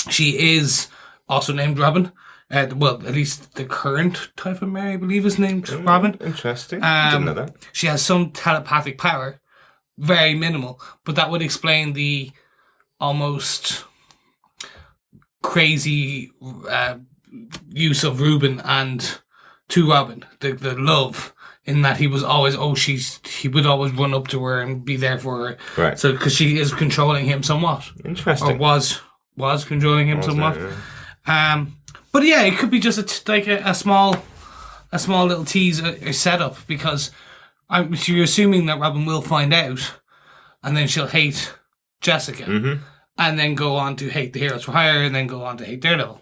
She is also named Robin. Well, at least the current Typhoid Mary, I believe, is named Robin. Interesting. Didn't know that. She has some telepathic power, very minimal, but that would explain the almost crazy use of Ruben and to Robin, the love, in that he was always he would always run up to her and be there for her. Right. So because she is controlling him somewhat. Interesting. Or was controlling him somewhat. Yeah. But yeah, it could be just a small little tease or setup, because you're assuming that Robin will find out, and then she'll hate Jessica, and then go on to hate the Heroes for Hire, and then go on to hate Daredevil.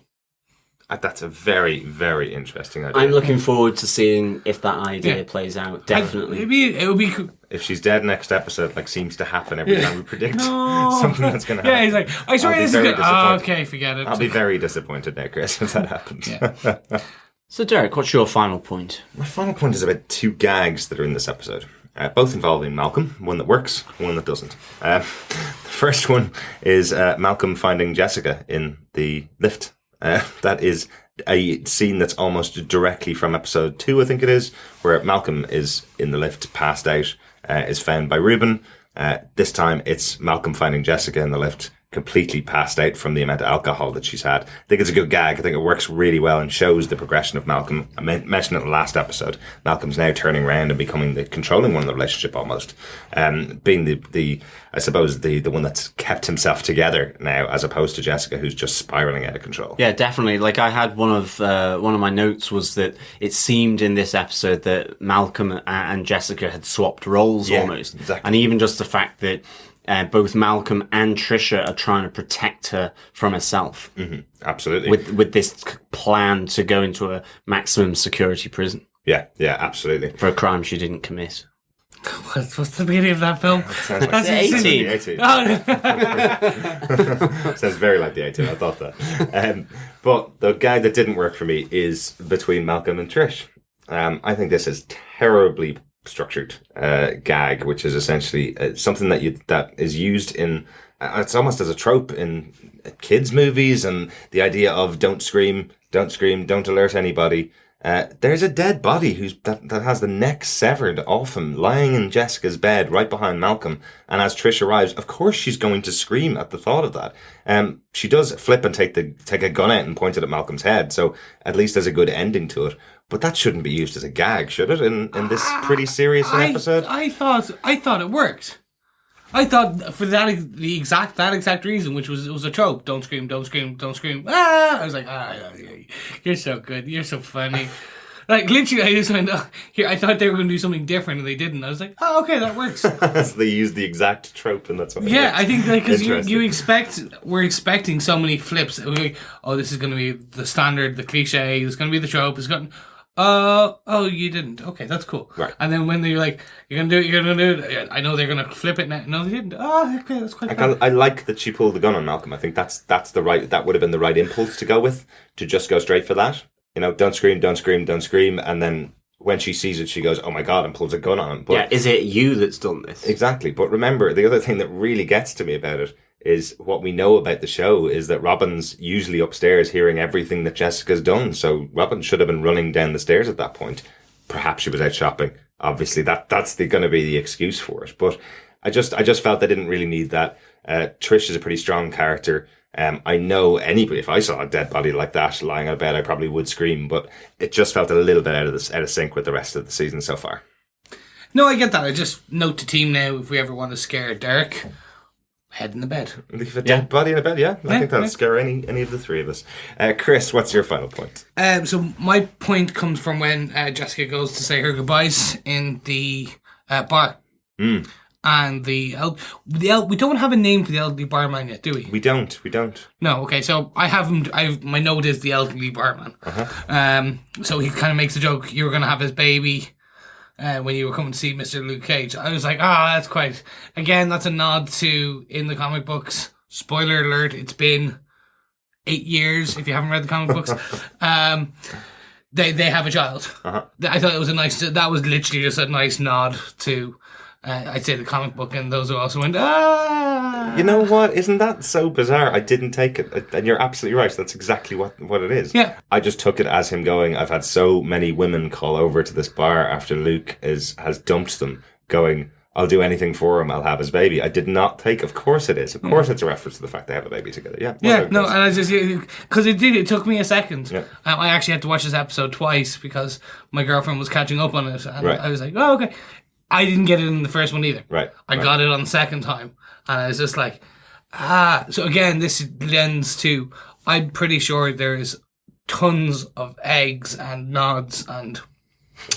That's a very, very interesting idea. I'm looking forward to seeing if that idea plays out. Definitely. It would be. If she's dead next episode, like seems to happen every time we predict something that's going to happen. Yeah, he's like, I swear this is good. Oh, okay, forget it. I'll be very disappointed now, Chris, if that happens. Yeah. So, Derek, what's your final point? My final point is about 2 gags that are in this episode. Both involving Malcolm, one that works, one that doesn't. The first one is Malcolm finding Jessica in the lift. That is a scene that's almost directly from episode 2, I think it is, where Malcolm is in the lift, passed out, is found by Ruben. This time it's Malcolm finding Jessica in the lift, completely passed out from the amount of alcohol that she's had. I think it's a good gag. I think it works really well and shows the progression of Malcolm. I mentioned it in the last episode. Malcolm's now turning around and becoming the controlling one of the relationship almost. Being the I suppose the one that's kept himself together now, as opposed to Jessica, who's just spiraling out of control. Yeah, definitely. Like I had one of my notes was that it seemed in this episode that Malcolm and Jessica had swapped roles almost. Exactly. And even just the fact that both Malcolm and Trisha are trying to protect her from herself. Mm-hmm. Absolutely. With this plan to go into a maximum security prison. Yeah, absolutely. For a crime she didn't commit. What's the meaning of that film? Sounds like the 18. Oh. Sounds very like the 18. I thought that. But the gag that didn't work for me is between Malcolm and Trish. I think this is terribly structured gag, which is essentially something that is used in it's almost as a trope in kids movies, and the idea of don't scream, don't alert anybody. There's a dead body that has the neck severed off him, lying in Jessica's bed right behind Malcolm. And as Trish arrives, of course she's going to scream at the thought of that. She does flip and take a gun out and point it at Malcolm's head. So at least there's a good ending to it. But that shouldn't be used as a gag, should it? In this pretty serious episode. I thought it worked. I thought for that exact reason, which was it was a trope. Don't scream. Ah! I was like, you're so good. You're so funny. Like literally, I just went here. I thought they were going to do something different, and they didn't. I was like, oh, okay, that works. So they used the exact trope, and that's what. Yeah, I think because we're expecting so many flips. We're like, oh, this is going to be the standard, the cliche. It's going to be the trope. It's going. Oh, you didn't. Okay, that's cool. Right. And then when they're like, you're gonna do it. I know they're gonna flip it now. No, they didn't. Oh, okay, that's quite. I like that she pulled the gun on Malcolm. I think that would have been the right impulse to go with, to just go straight for that. You know, don't scream, and then when she sees it, she goes, "Oh my god!" and pulls a gun on him. But is it you that's done this? Exactly. But remember, the other thing that really gets to me about it is what we know about the show is that Robin's usually upstairs hearing everything that Jessica's done. So Robin should have been running down the stairs at that point. Perhaps she was out shopping. Obviously, that's going to be the excuse for it. But I just felt they didn't really need that. Trish is a pretty strong character. I know anybody, if I saw a dead body like that lying on a bed, I probably would scream. But it just felt a little bit out of sync with the rest of the season so far. No, I get that. I just note to team now, if we ever want to scare Derek, head in the bed. Leave a dead body in a bed, yeah. I think that'll scare any of the three of us. Chris, what's your final point? So my point comes from when Jessica goes to say her goodbyes in the bar. And we don't have a name for the elderly barman yet, do we? We don't. No, okay, so my note is the elderly barman. So he kind of makes a joke, you were going to have his baby when you were coming to see Mr. Luke Cage. I was like, that's quite... Again, that's a nod to, in the comic books, spoiler alert, it's been 8 years, if you haven't read the comic books. They have a child. I thought it was that was literally just a nice nod to... I'd say the comic book, and those who also went, You know what? Isn't that so bizarre? I didn't take it. And you're absolutely right. That's exactly what it is. Yeah. I just took it as him going, I've had so many women call over to this bar after Luke has dumped them, going, I'll do anything for him, I'll have his baby. I did not take, of course it is. Of course it's a reference to the fact they have a baby together. Yeah. And I just, because it took me a second. Yeah. I actually had to watch this episode twice because my girlfriend was catching up on it. And I was like, oh, okay. I didn't get it in the first one either. Right. I got it on the second time. And I was just like, So again, this lends to, I'm pretty sure there's tons of eggs and nods and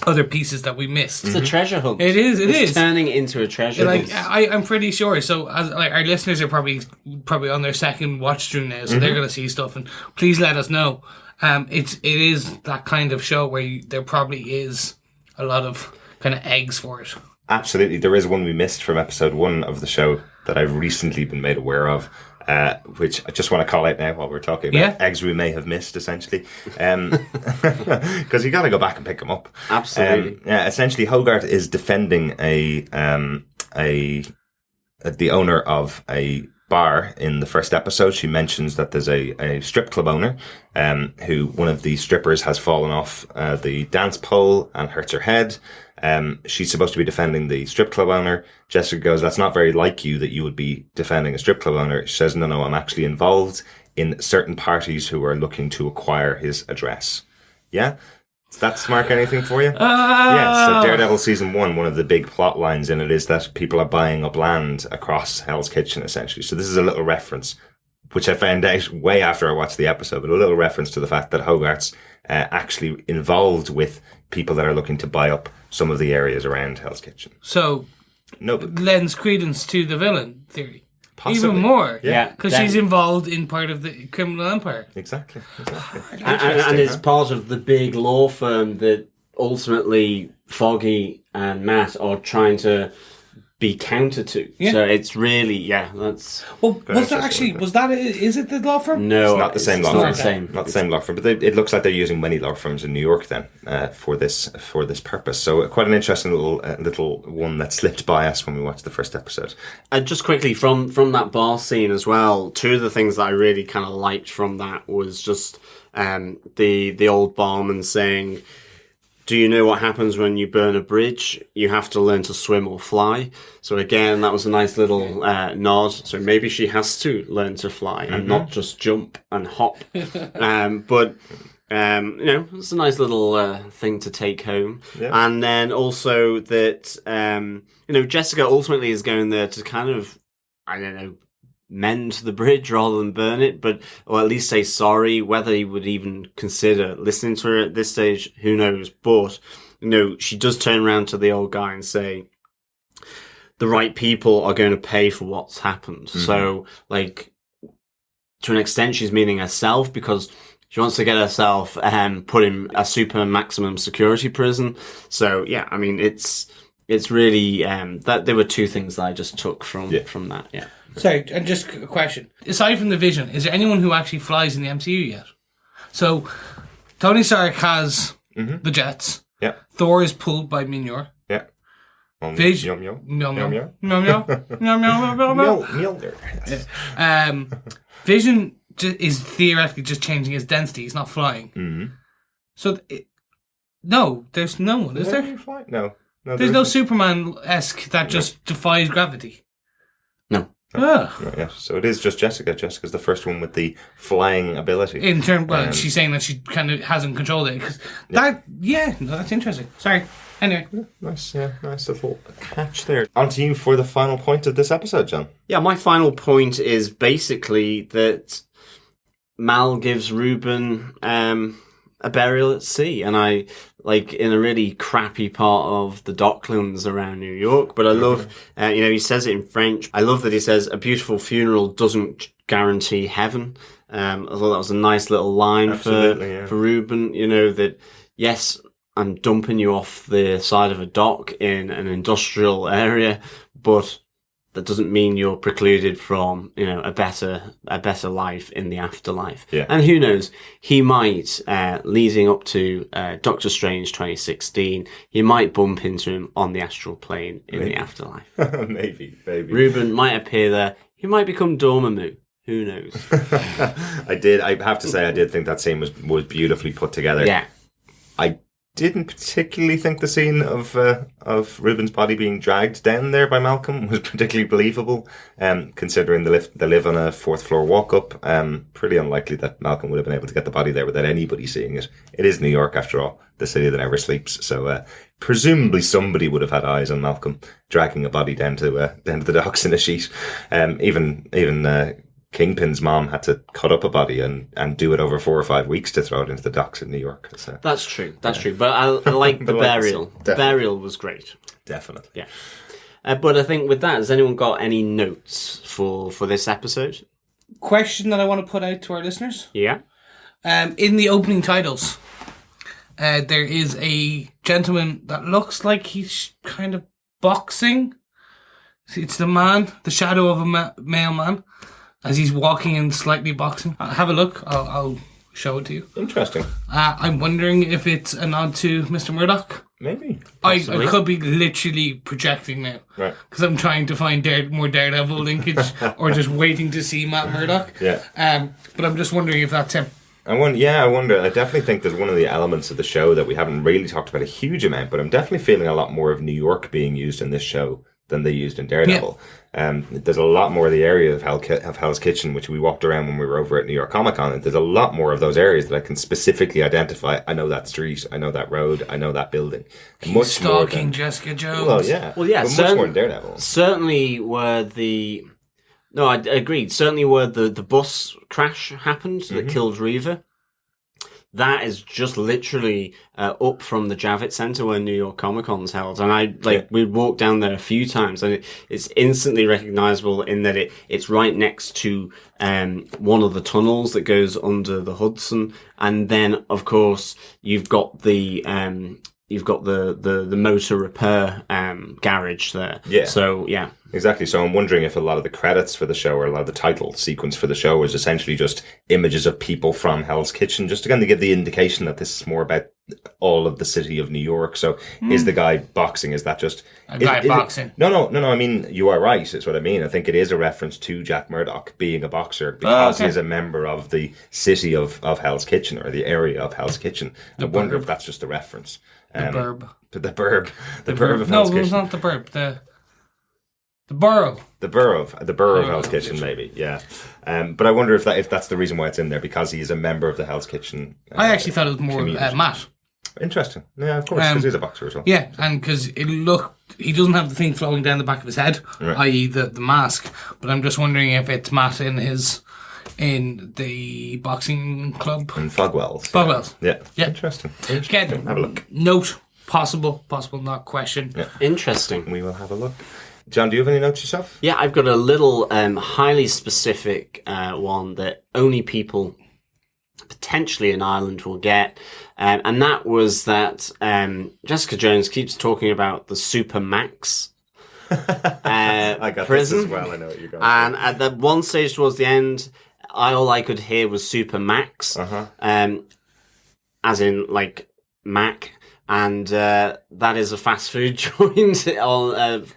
other pieces that we missed. It's a treasure hunt. It is. It's turning into a treasure hunt. I'm pretty sure. So as our listeners are probably on their second watch through now, so they're going to see stuff. And please let us know. It is that kind of show where there probably is a lot of kind of eggs for it. Absolutely. There is one we missed from episode 1 of the show that I've recently been made aware of, which I just want to call out now while we're talking about eggs we may have missed, essentially. Because you got to go back and pick them up. Absolutely. Essentially, Hogarth is defending the owner of a bar in the first episode. She mentions that there's a strip club owner who one of the strippers has fallen off the dance pole and hurts her head. She's supposed to be defending the strip club owner. Jessica goes, that's not very like you that you would be defending a strip club owner. She says, no, I'm actually involved in certain parties who are looking to acquire his address. Yeah? Does that spark anything for you? Yeah, so Daredevil Season 1, one of the big plot lines in it is that people are buying up land across Hell's Kitchen, essentially. So this is a little reference, which I found out way after I watched the episode, but a little reference to the fact that Hogarth's actually involved with people that are looking to buy up some of the areas around Hell's Kitchen. So, lends credence to the villain theory. Possibly. Even more. Yeah. Because she's involved in part of the criminal empire. Exactly. And it's part of the big law firm that ultimately Foggy and Matt are trying to be counter to. Yeah. So it's really, that's... Well, was it the law firm? No, It's not the same law not firm. the same. Not the same law firm, but it looks like they're using many law firms in New York then for this purpose. So quite an interesting little one that slipped by us when we watched the first episode. And just quickly, from that bar scene as well, two of the things that I really kind of liked from that was just the old barman saying, do you know what happens when you burn a bridge? You have to learn to swim or fly. So again, that was a nice little nod. So maybe she has to learn to fly and not just jump and hop. But it's a nice little thing to take home. Yeah. And then also that, Jessica ultimately is going there to kind of, mend the bridge rather than burn it, or at least say sorry. Whether he would even consider listening to her at this stage, who knows? But, she does turn around to the old guy and say, the right people are going to pay for what's happened. Mm-hmm. So, to an extent, she's meaning herself because she wants to get herself put in a super maximum security prison. So, yeah, it's really, that there were two things that I just took from that, yeah. Sorry, and just a question. Aside from the Vision, is there anyone who actually flies in the MCU yet? So, Tony Stark has the jets. Yeah. Thor is pulled by Mjolnir. Yeah. Vision. Vision is theoretically just changing his density. He's not flying. Mm-hmm. So, no, there's no one, is there? No. There's no Superman-esque that just defies gravity. No. Yeah, so it is just Jessica. Jessica's the first one with the flying ability. In terms, she's saying that she kind of hasn't controlled it. Cause that's interesting. Sorry. Anyway. Nice little catch there. On to you for the final point of this episode, John. Yeah, my final point is basically that Mal gives Ruben a burial at sea, and I in a really crappy part of the docklands around New York. But I love, he says it in French. I love that he says a beautiful funeral doesn't guarantee heaven. I thought that was a nice little line for Ruben. That yes, I'm dumping you off the side of a dock in an industrial area, but that doesn't mean you're precluded from, a better life in the afterlife. Yeah. And who knows, he might, leading up to Doctor Strange 2016, he might bump into him on the astral plane in the afterlife. Maybe. Ruben might appear there. He might become Dormammu. Who knows? I have to say, I did think that scene was beautifully put together. Yeah. I didn't particularly think the scene of Ruben's body being dragged down there by Malcolm was particularly believable, considering they live on a 4th floor walk up. Pretty unlikely that Malcolm would have been able to get the body there without anybody seeing it. It is New York, after all, the city that never sleeps. So presumably somebody would have had eyes on Malcolm dragging a body down to the docks in a sheet. Even Kingpin's mom had to cut up a body and do it over 4 or 5 weeks to throw it into the docks in New York. So, that's true. But I like the burial. The burial was great. Definitely. Yeah. But I think with that, has anyone got any notes for this episode? Question that I want to put out to our listeners. Yeah. In the opening titles, there is a gentleman that looks like he's kind of boxing. It's the shadow of a male man, as he's walking and slightly boxing. Have a look. I'll show it to you. Interesting. I'm wondering if it's a nod to Mr. Murdoch. Maybe. I could be literally projecting now. Right. Because I'm trying to find more Daredevil linkage or just waiting to see Matt Murdock. Yeah. But I'm just wondering if that's him. I wonder. I definitely think there's one of the elements of the show that we haven't really talked about a huge amount, but I'm definitely feeling a lot more of New York being used in this show than they used in Daredevil. There's a lot more of the area of Hell's Kitchen, which we walked around when we were over at New York Comic Con, and there's a lot more of those areas that I can specifically identify. I know that street, I know that road, I know that building. He's stalking Jessica Jones. Well, yeah. Well, yeah, but much more than Daredevil. Certainly where No, I agreed. Certainly where the bus crash happened that killed Reaver. That is just literally up from the Javits Center where New York Comic Con's held, and we walked down there a few times, and it's instantly recognizable in that it's right next to one of the tunnels that goes under the Hudson, and then of course you've got the motor repair garage there. Yeah. So yeah. Exactly. So I'm wondering if a lot of the credits for the show or a lot of the title sequence for the show is essentially just images of people from Hell's Kitchen, just to kind of give the indication that this is more about all of the city of New York. So is the guy boxing? Is that just a guy boxing? No. I mean, you are right. Is what I mean. I think it is a reference to Jack Murdoch being a boxer because he is a member of the city of Hell's Kitchen, or the area of Hell's Kitchen. I wonder if that's just a reference. The burb. The burb of Hell's Kitchen. No, it's not the burb. The borough. The borough of Hell's Kitchen, maybe, yeah. But I wonder if that's the reason why it's in there, because he is a member of the Hell's Kitchen. I actually thought it was more Matt. Interesting. Yeah, of course, because he's a boxer as well. Yeah, and because he doesn't have the thing flowing down the back of his head, i.e. the mask. But I'm just wondering if it's Matt in the boxing club. In Fogwell's. Fogwell's. Yeah. Interesting. Again, have a look. Note, possible, not question. Yeah. Interesting. We will have a look. John, do you have any notes yourself? Yeah, I've got a little highly specific one that only people potentially in Ireland will get. And that was that Jessica Jones keeps talking about the Supermax I got prison. this as well. I know what you're going And at the one stage towards the end, all I could hear was Supermax, as in like Mac. And that is a fast food joint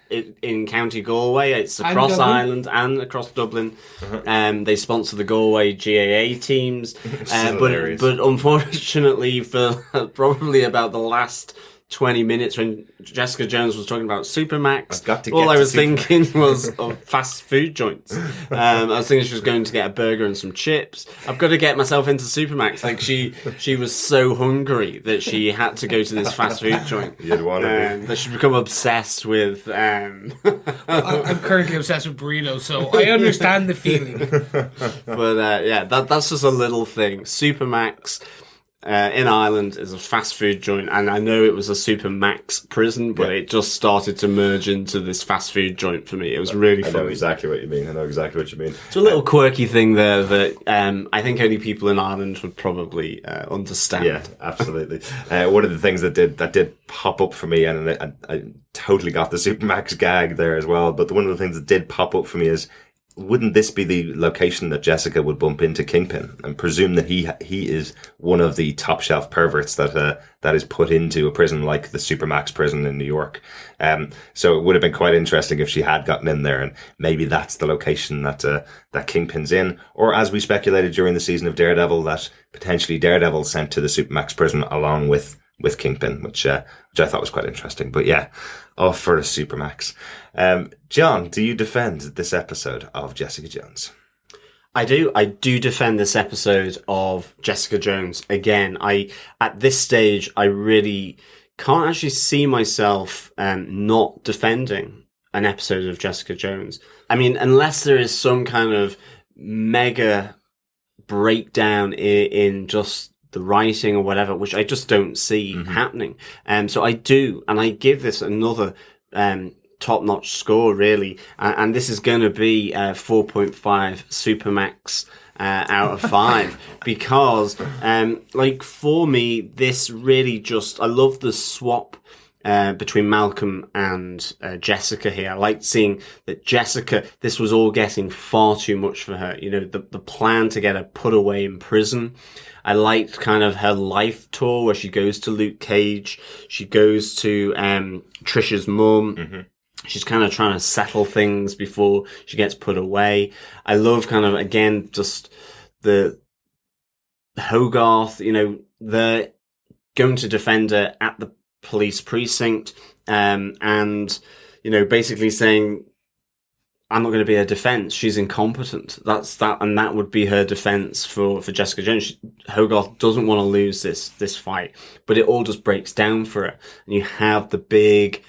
in County Galway. It's across Ireland and across Dublin. They sponsor the Galway GAA teams. But unfortunately, for probably about the last 20 minutes when Jessica Jones was talking about Supermax, all I was thinking was of fast food joints. I was thinking she was going to get a burger and some chips. I've got to get myself into Supermax. Like she was so hungry that she had to go to this fast food joint. You'd want to be. That she'd become obsessed with. I'm currently obsessed with burritos, so I understand the feeling. But yeah, that's just a little thing. Supermax. In Ireland is a fast food joint, and I know it was a Supermax prison, but it just started to merge into this fast food joint for me. It was really fun. I know exactly what you mean. It's a little quirky thing there that I think only people in Ireland would probably understand. Yeah, absolutely. One of the things that did pop up for me, and I totally got the Supermax gag there as well, but one of the things that did pop up for me is, wouldn't this be the location that Jessica would bump into Kingpin, and presume that he is one of the top shelf perverts that is put into a prison like the Supermax prison in New York? So it would have been quite interesting if she had gotten in there, and maybe that's the location that Kingpin's in, or as we speculated during the season of Daredevil, that potentially Daredevil's sent to the Supermax prison along with Kingpin, which I thought was quite interesting. But yeah, off for a Supermax. John, do you defend this episode of Jessica Jones? I do. I do defend this episode of Jessica Jones. Again, at this stage, I really can't actually see myself not defending an episode of Jessica Jones. I mean, unless there is some kind of mega breakdown in just the writing or whatever, which I just don't see happening. So I do, and I give this another top-notch score, really. And this is going to be 4.5 Supermax out of 5 because, like, for me, this really just, I love the swap between Malcolm and Jessica here. I liked seeing that Jessica, this was all getting far too much for her. You know, the plan to get her put away in prison. I liked kind of her life tour where she goes to Luke Cage. She goes to Trisha's mum. Mm-hmm. She's kind of trying to settle things before she gets put away. I love kind of, again, just the Hogarth, you know, they're going to defend her at the police precinct, and, you know, basically saying, I'm not going to be her defense. She's incompetent. That's that. And that would be her defense for Jessica Jones. Hogarth doesn't want to lose this fight, but it all just breaks down for her. And you have the big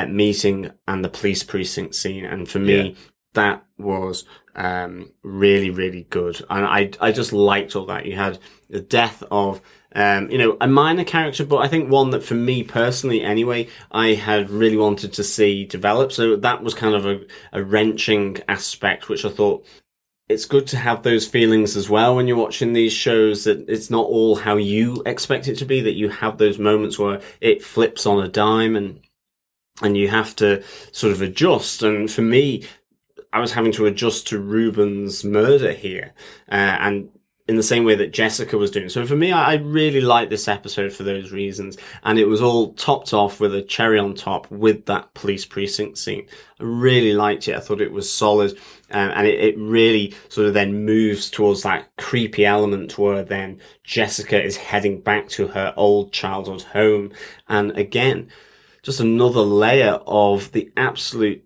meeting and the police precinct scene. And for me, that was really, really good. And I just liked all that. You had the death of, you know, a minor character, but I think one that for me personally anyway, I had really wanted to see develop. So that was kind of a wrenching aspect, which I thought it's good to have those feelings as well when you're watching these shows, that it's not all how you expect it to be, that you have those moments where it flips on a dime and you have to sort of adjust. And for me, I was having to adjust to Ruben's murder here, and in the same way that Jessica was doing. So for me, I really liked this episode for those reasons. And it was all topped off with a cherry on top with that police precinct scene. I really liked it. I thought it was solid. And it really sort of then moves towards that creepy element where then Jessica is heading back to her old childhood home. And again, just another layer of the absolute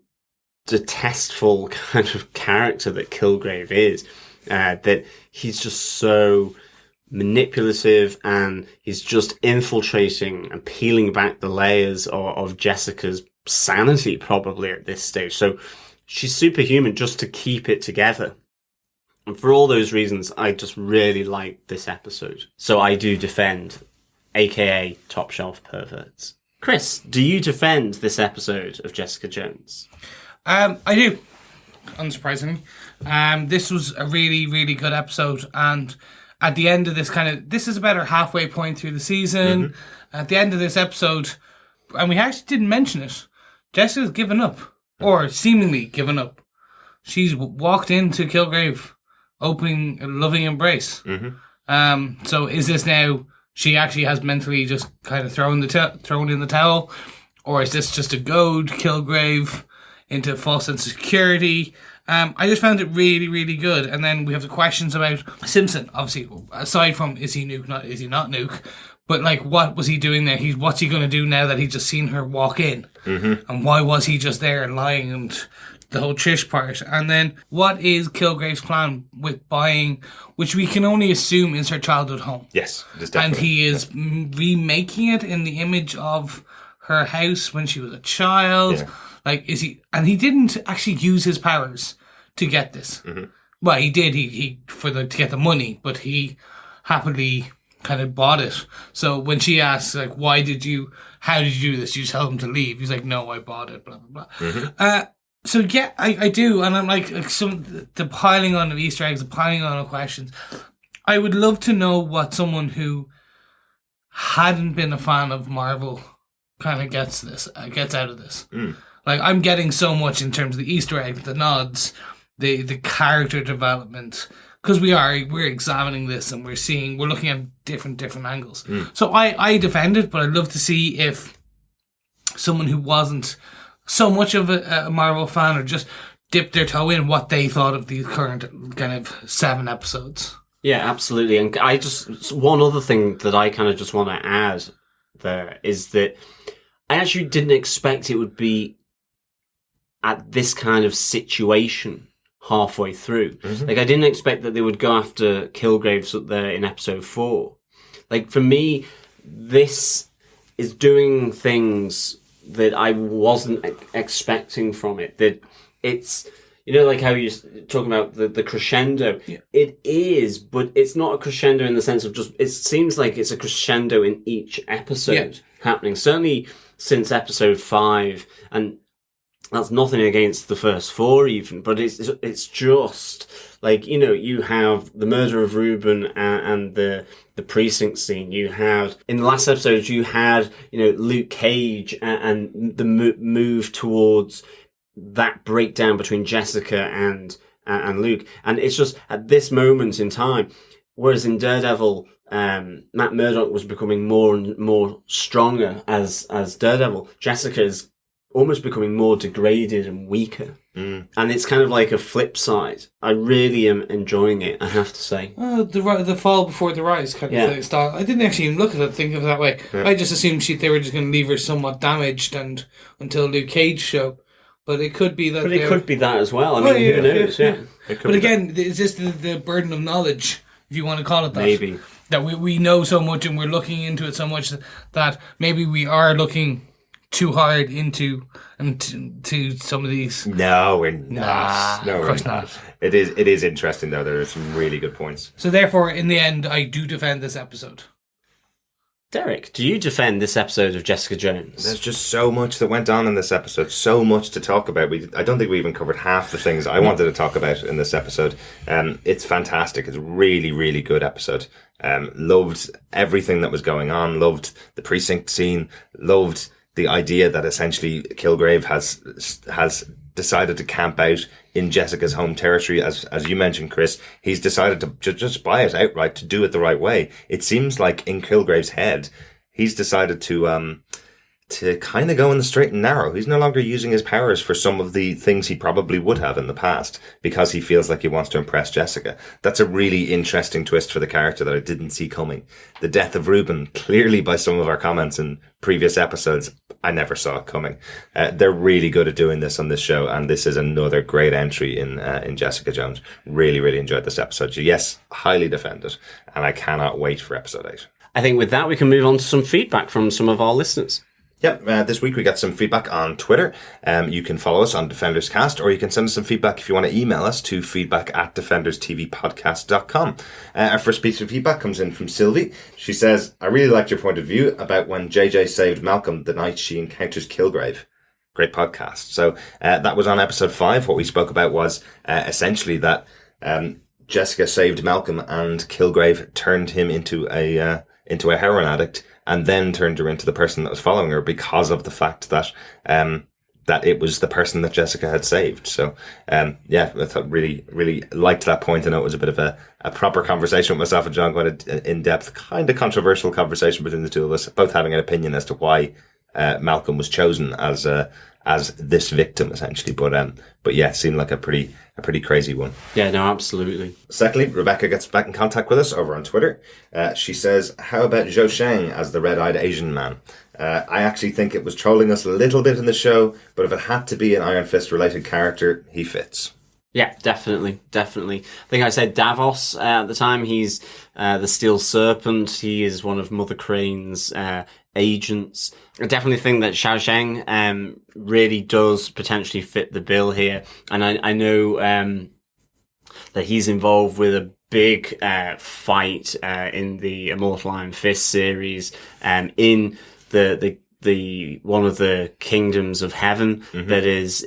detestful kind of character that Kilgrave is. That he's just so manipulative and he's just infiltrating and peeling back the layers of Jessica's sanity probably at this stage. So she's superhuman just to keep it together. And for all those reasons, I just really like this episode. So I do defend AKA Top Shelf Perverts. Chris, do you defend this episode of Jessica Jones? I do. Unsurprisingly. This was a really, really good episode, and at the end of this is about our halfway point through the season. Mm-hmm. At the end of this episode, and we actually didn't mention it, Jessica's given up, or seemingly given up. She's walked into Kilgrave, opening a loving embrace. Mm-hmm. So is this now she actually has mentally just kind of thrown in the towel, or is this just a goad Kilgrave into a false sense of security? I just found it really, really good. And then we have the questions about Simpson, obviously, aside from is he not Nuke, but like, what was he doing there? What's he going to do now that he's just seen her walk in? Mm-hmm. And why was he just there and lying, and the whole Trish part? And then what is Kilgrave's plan with buying, which we can only assume is her childhood home? Yes, and he is remaking it in the image of her house when she was a child. Yeah. Like, is he? And he didn't actually use his powers to get this. Mm-hmm. Well, he did. He to get the money, but he happily kind of bought it. So when she asks, like, how did you do this? You tell him to leave. He's like, no, I bought it. Blah blah blah. Mm-hmm. So yeah, I do, and I'm like the piling on of Easter eggs, the piling on of questions. I would love to know what someone who hadn't been a fan of Marvel kind of gets out of this. Mm. Like, I'm getting so much in terms of the Easter eggs, the nods, the character development, because we're examining this and we're looking at different angles. Mm. So I defend it, but I'd love to see if someone who wasn't so much of a Marvel fan or just dipped their toe in, what they thought of these current kind of 7 episodes. Yeah, absolutely. And one other thing that I kind of just want to add there is that I actually didn't expect it would be at this kind of situation halfway through. Mm-hmm. Like, I didn't expect that they would go after Kilgraves up there in episode 4. Like, for me, this is doing things that I wasn't expecting from it. That it's, you know, like how you're talking about the crescendo. Yeah. It is, but it's not a crescendo in the sense of just, it seems like it's a crescendo in each episode happening. Certainly since episode 5, and That's nothing against the first four even, but it's just like, you have the murder of Reuben and the precinct scene. You had, in the last episode, you had, Luke Cage and the move towards that breakdown between Jessica and Luke. And it's just at this moment in time, whereas in Daredevil, Matt Murdock was becoming more and more stronger as Daredevil, Jessica is almost becoming more degraded and weaker. And it's kind of like a flip side. I really am enjoying it, I have to say. The fall before the rise kind of thing. Style. I didn't actually even look at it, think of it that way. Yeah. I just assumed they were just going to leave her somewhat damaged and until Luke Cage show. But it could be that. But it could be that as well. I mean, who knows? Yeah. But again, it's just the burden of knowledge, if you want to call it that. Maybe. That we know so much and we're looking into it so much that maybe we are looking too hard into some of these. No, we're not. No, of course not. It is interesting though. There are some really good points. So therefore, in the end, I do defend this episode. Derek, do you defend this episode of Jessica Jones? There's just so much that went on in this episode, so much to talk about. I don't think we even covered half the things I wanted to talk about in this episode. It's fantastic. It's a really, really good episode. Loved everything that was going on. Loved the precinct scene. Loved the idea that essentially Kilgrave has decided to camp out in Jessica's home territory. As you mentioned, Chris, he's decided to just buy it outright, to do it the right way. It seems like in Kilgrave's head, he's decided to kind of go in the straight and narrow. He's no longer using his powers for some of the things he probably would have in the past because he feels like he wants to impress Jessica. That's a really interesting twist for the character that I didn't see coming. The death of Reuben, clearly by some of our comments in previous episodes, I never saw it coming. They're really good at doing this on this show, and this is another great entry in Jessica Jones. Really, really enjoyed this episode. Yes, highly defend it, and I cannot wait for episode 8. I think with that we can move on to some feedback from some of our listeners. Yep, this week we got some feedback on Twitter. You can follow us on Defenders Cast, or you can send us some feedback if you want to email us to feedback@defenderstvpodcast.com. Our first piece of feedback comes in from Sylvie. She says, I really liked your point of view about when JJ saved Malcolm the night she encounters Kilgrave. Great podcast. So that was on episode 5. What we spoke about was essentially that Jessica saved Malcolm and Kilgrave turned him into a heroin addict, and then turned her into the person that was following her because of the fact that that it was the person that Jessica had saved. So, I thought really liked that point. I know it was a bit of a proper conversation with myself and John, quite an in-depth, kind of controversial conversation between the two of us, both having an opinion as to why Malcolm was chosen as this victim, essentially. But yeah, it seemed like a pretty crazy one. Yeah, no, absolutely. Secondly, Rebecca gets back in contact with us over on Twitter. She says, how about Zhou Sheng as the red-eyed Asian man? I actually think it was trolling us a little bit in the show, but if it had to be an Iron Fist related character, he fits. Yeah, definitely. I think I said Davos at the time. He's the Steel Serpent. He is one of Mother Crane's agents. I definitely think that Xiao Sheng really does potentially fit the bill here. And I know that he's involved with a big fight in the Immortal Iron Fist series in the one of the kingdoms of heaven that is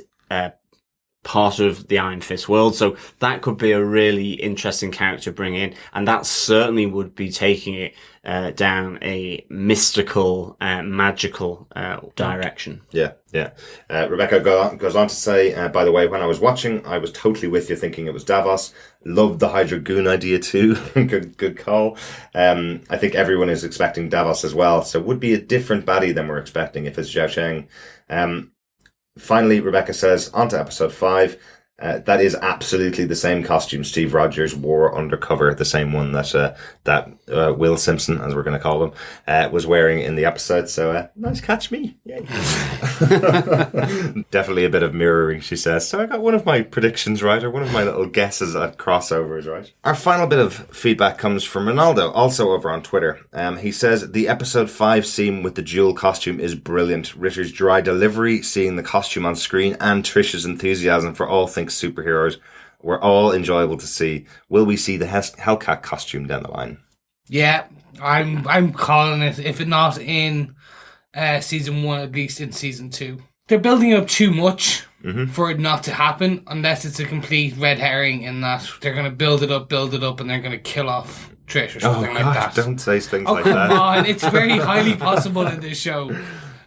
part of the Iron Fist world. So that could be a really interesting character to bring in, and that certainly would be taking it down a mystical, magical direction. Yeah. Rebecca goes on to say, by the way, when I was watching, I was totally with you, thinking it was Davos. Loved the Hydra Goon idea too. good call. I think everyone is expecting Davos as well, so it would be a different baddie than we're expecting if it's Zhao Sheng. Finally, Rebecca says, on to episode 5. That is absolutely the same costume Steve Rogers wore undercover, the same one that Will Simpson, as we're going to call him, was wearing in the episode. So nice catch me. Yay. Definitely a bit of mirroring, she says. So I got one of my predictions right, or one of my little guesses at crossovers right. Our final bit of feedback comes from Ronaldo, also over on Twitter. He says, the episode 5 scene with the dual costume is brilliant. Ritter's dry delivery, seeing the costume on screen, and Trish's enthusiasm for all things superheroes were all enjoyable to see. Will we see the Hellcat costume down the line? Yeah, I'm calling it. If it not in season 1, at least in season 2. they're building up too much for it not to happen, unless it's a complete red herring in that they're going to build it up, and they're going to kill off Trish or something like that. Don't say things Oh, like come that. on. It's very highly possible in this show.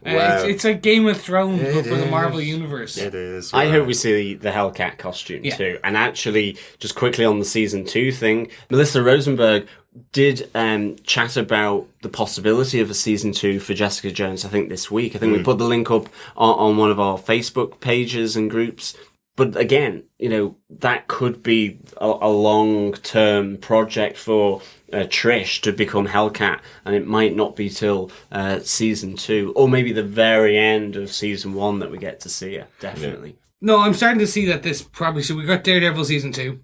Wow. It's like Game of Thrones, It but for the is. Marvel Universe. It is. I you're hope right. we see the Hellcat costume Yeah. too. And actually, just quickly on the season 2 thing, Melissa Rosenberg did chat about the possibility of a season 2 for Jessica Jones, I think this week. I think we put the link up on one of our Facebook pages and groups. But again, that could be a long-term project for Trish to become Hellcat, and it might not be till season 2, or maybe the very end of season 1 that we get to see her. Definitely. No, I'm starting to see that this probably... So we got Daredevil season 2,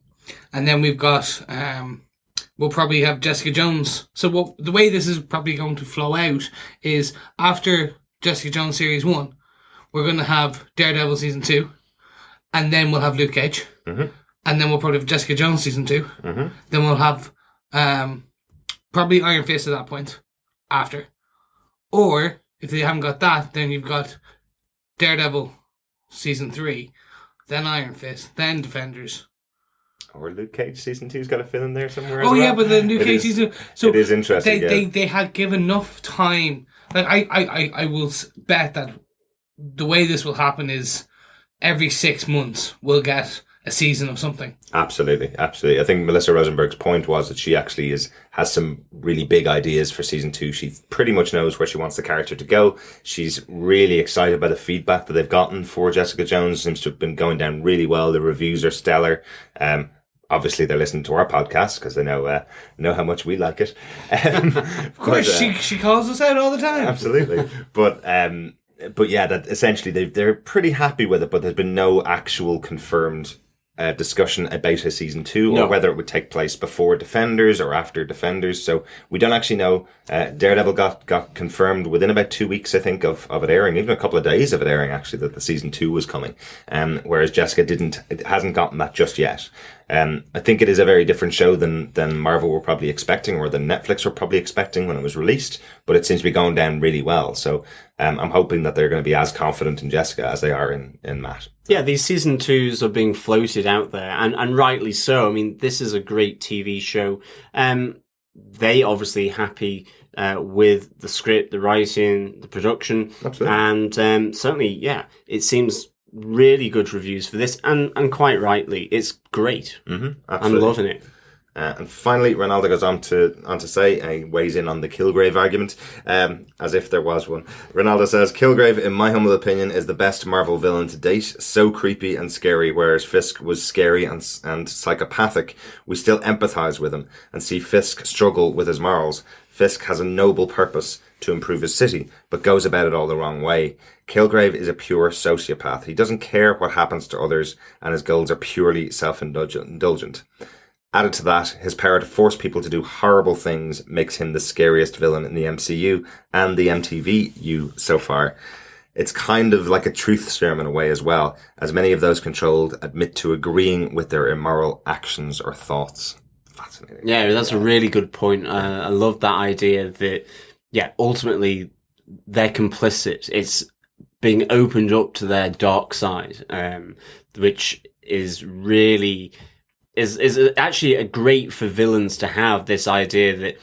and then we've got... we'll probably have Jessica Jones. So the way this is probably going to flow out is after Jessica Jones series 1, we're going to have Daredevil season 2, and then we'll have Luke Cage, and then we'll probably have Jessica Jones season 2, then we'll have probably Iron Fist at that point after. Or if they haven't got that, then you've got Daredevil season 3, then Iron Fist, then Defenders. Or Luke Cage season 2's got to fill in there somewhere. Oh as yeah, well. but the Luke Cage season. So it is interesting. They had given enough time. Like I will bet that the way this will happen is every 6 months we'll get a season of something. Absolutely. I think Melissa Rosenberg's point was that she actually has some really big ideas for season 2. She pretty much knows where she wants the character to go. She's really excited by the feedback that they've gotten for Jessica Jones. Seems to have been going down really well. The reviews are stellar. Obviously, they're listening to our podcast because they know how much we like it. Of course, she calls us out all the time. Absolutely. But yeah, that essentially they're pretty happy with it, but there's been no actual confirmed discussion about a season 2 or whether it would take place before Defenders or after Defenders. So we don't actually know. Daredevil got confirmed within about 2 weeks, I think, of it airing, even a couple of days of it airing, actually, that the season 2 was coming. Whereas Jessica hasn't gotten that just yet. I think it is a very different show than Marvel were probably expecting, or than Netflix were probably expecting when it was released, but it seems to be going down really well. So I'm hoping that they're going to be as confident in Jessica as they are in Matt. Yeah, these season 2s are being floated out there, and rightly so. I mean, this is a great TV show. They obviously happy with the script, the writing, the production. Absolutely. And certainly, yeah, it seems really good reviews for this, and quite rightly. It's great. Absolutely. I'm loving it. And finally, Ronaldo goes on to say, weighs in on the Kilgrave argument, as if there was one. Ronaldo says, Kilgrave, in my humble opinion, is the best Marvel villain to date. So creepy and scary, whereas Fisk was scary and psychopathic. We still empathise with him and see Fisk struggle with his morals. Fisk has a noble purpose to improve his city, but goes about it all the wrong way. Kilgrave is a pure sociopath. He doesn't care what happens to others, and his goals are purely self-indulgent. Added to that, his power to force people to do horrible things makes him the scariest villain in the MCU and the MTVU so far. It's kind of like a truth serum in a way as well, as many of those controlled admit to agreeing with their immoral actions or thoughts. Fascinating. Yeah, that's a really good point. I love that idea that, yeah, ultimately they're complicit. It's being opened up to their dark side, which is really... is actually great for villains to have this idea that,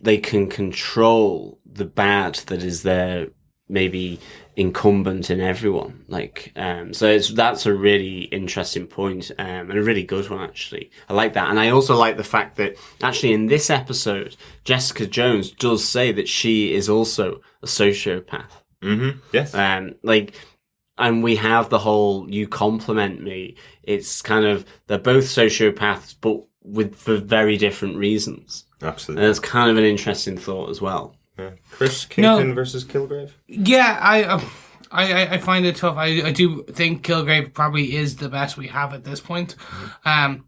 they can control the bad that is there, maybe incumbent in everyone. That's a really interesting point, and a really good one, actually. I like that. And I also like the fact that actually in this episode, Jessica Jones does say that she is also a sociopath. Mm-hmm. Yes. And we have the whole, you compliment me. It's kind of, they're both sociopaths, but for very different reasons. Absolutely. And it's kind of an interesting thought as well. Yeah. Chris, Kingpin versus Kilgrave? Yeah, I find it tough. I do think Kilgrave probably is the best we have at this point. I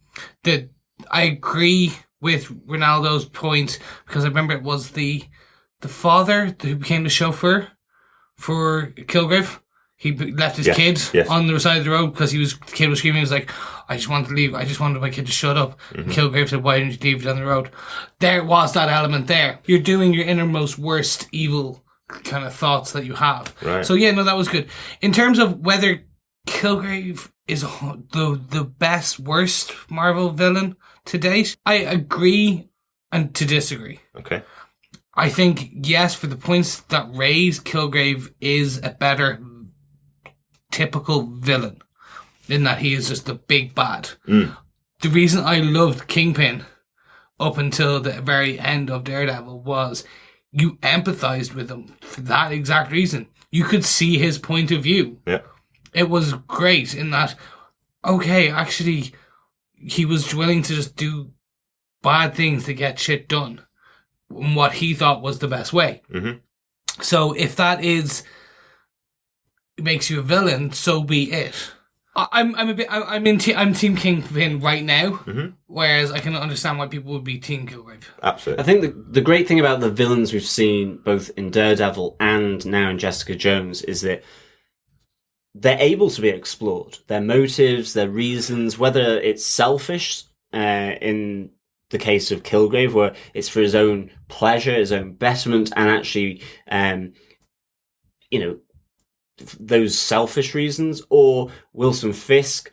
agree with Ronaldo's point, because I remember it was the father who became the chauffeur for Kilgrave. He left his kid on the side of the road because the kid was screaming. He was like, I just want to leave. I just wanted my kid to shut up. Mm-hmm. Kilgrave said, why didn't you leave it on the road? There was that element there. You're doing your innermost worst evil kind of thoughts that you have. Right. So yeah, no, that was good. In terms of whether Kilgrave is the best, worst Marvel villain to date, I agree and to disagree. Okay. I think, yes, for the points that raised, Kilgrave is a better typical villain in that he is just the big bad. Mm. The reason I loved Kingpin up until the very end of Daredevil was you empathized with him for that exact reason. You could see his point of view. Yeah. It was great in that, okay, actually, he was willing to just do bad things to get shit done in what he thought was the best way. Mm-hmm. So if that makes you a villain, so be it. I'm Team Kingpin right now, whereas I can understand why people would be Team Kilgrave. Absolutely. I think the great thing about the villains we've seen both in Daredevil and now in Jessica Jones is that they're able to be explored. Their motives, their reasons, whether it's selfish in the case of Kilgrave, where it's for his own pleasure, his own betterment, and actually, those selfish reasons, or Wilson Fisk,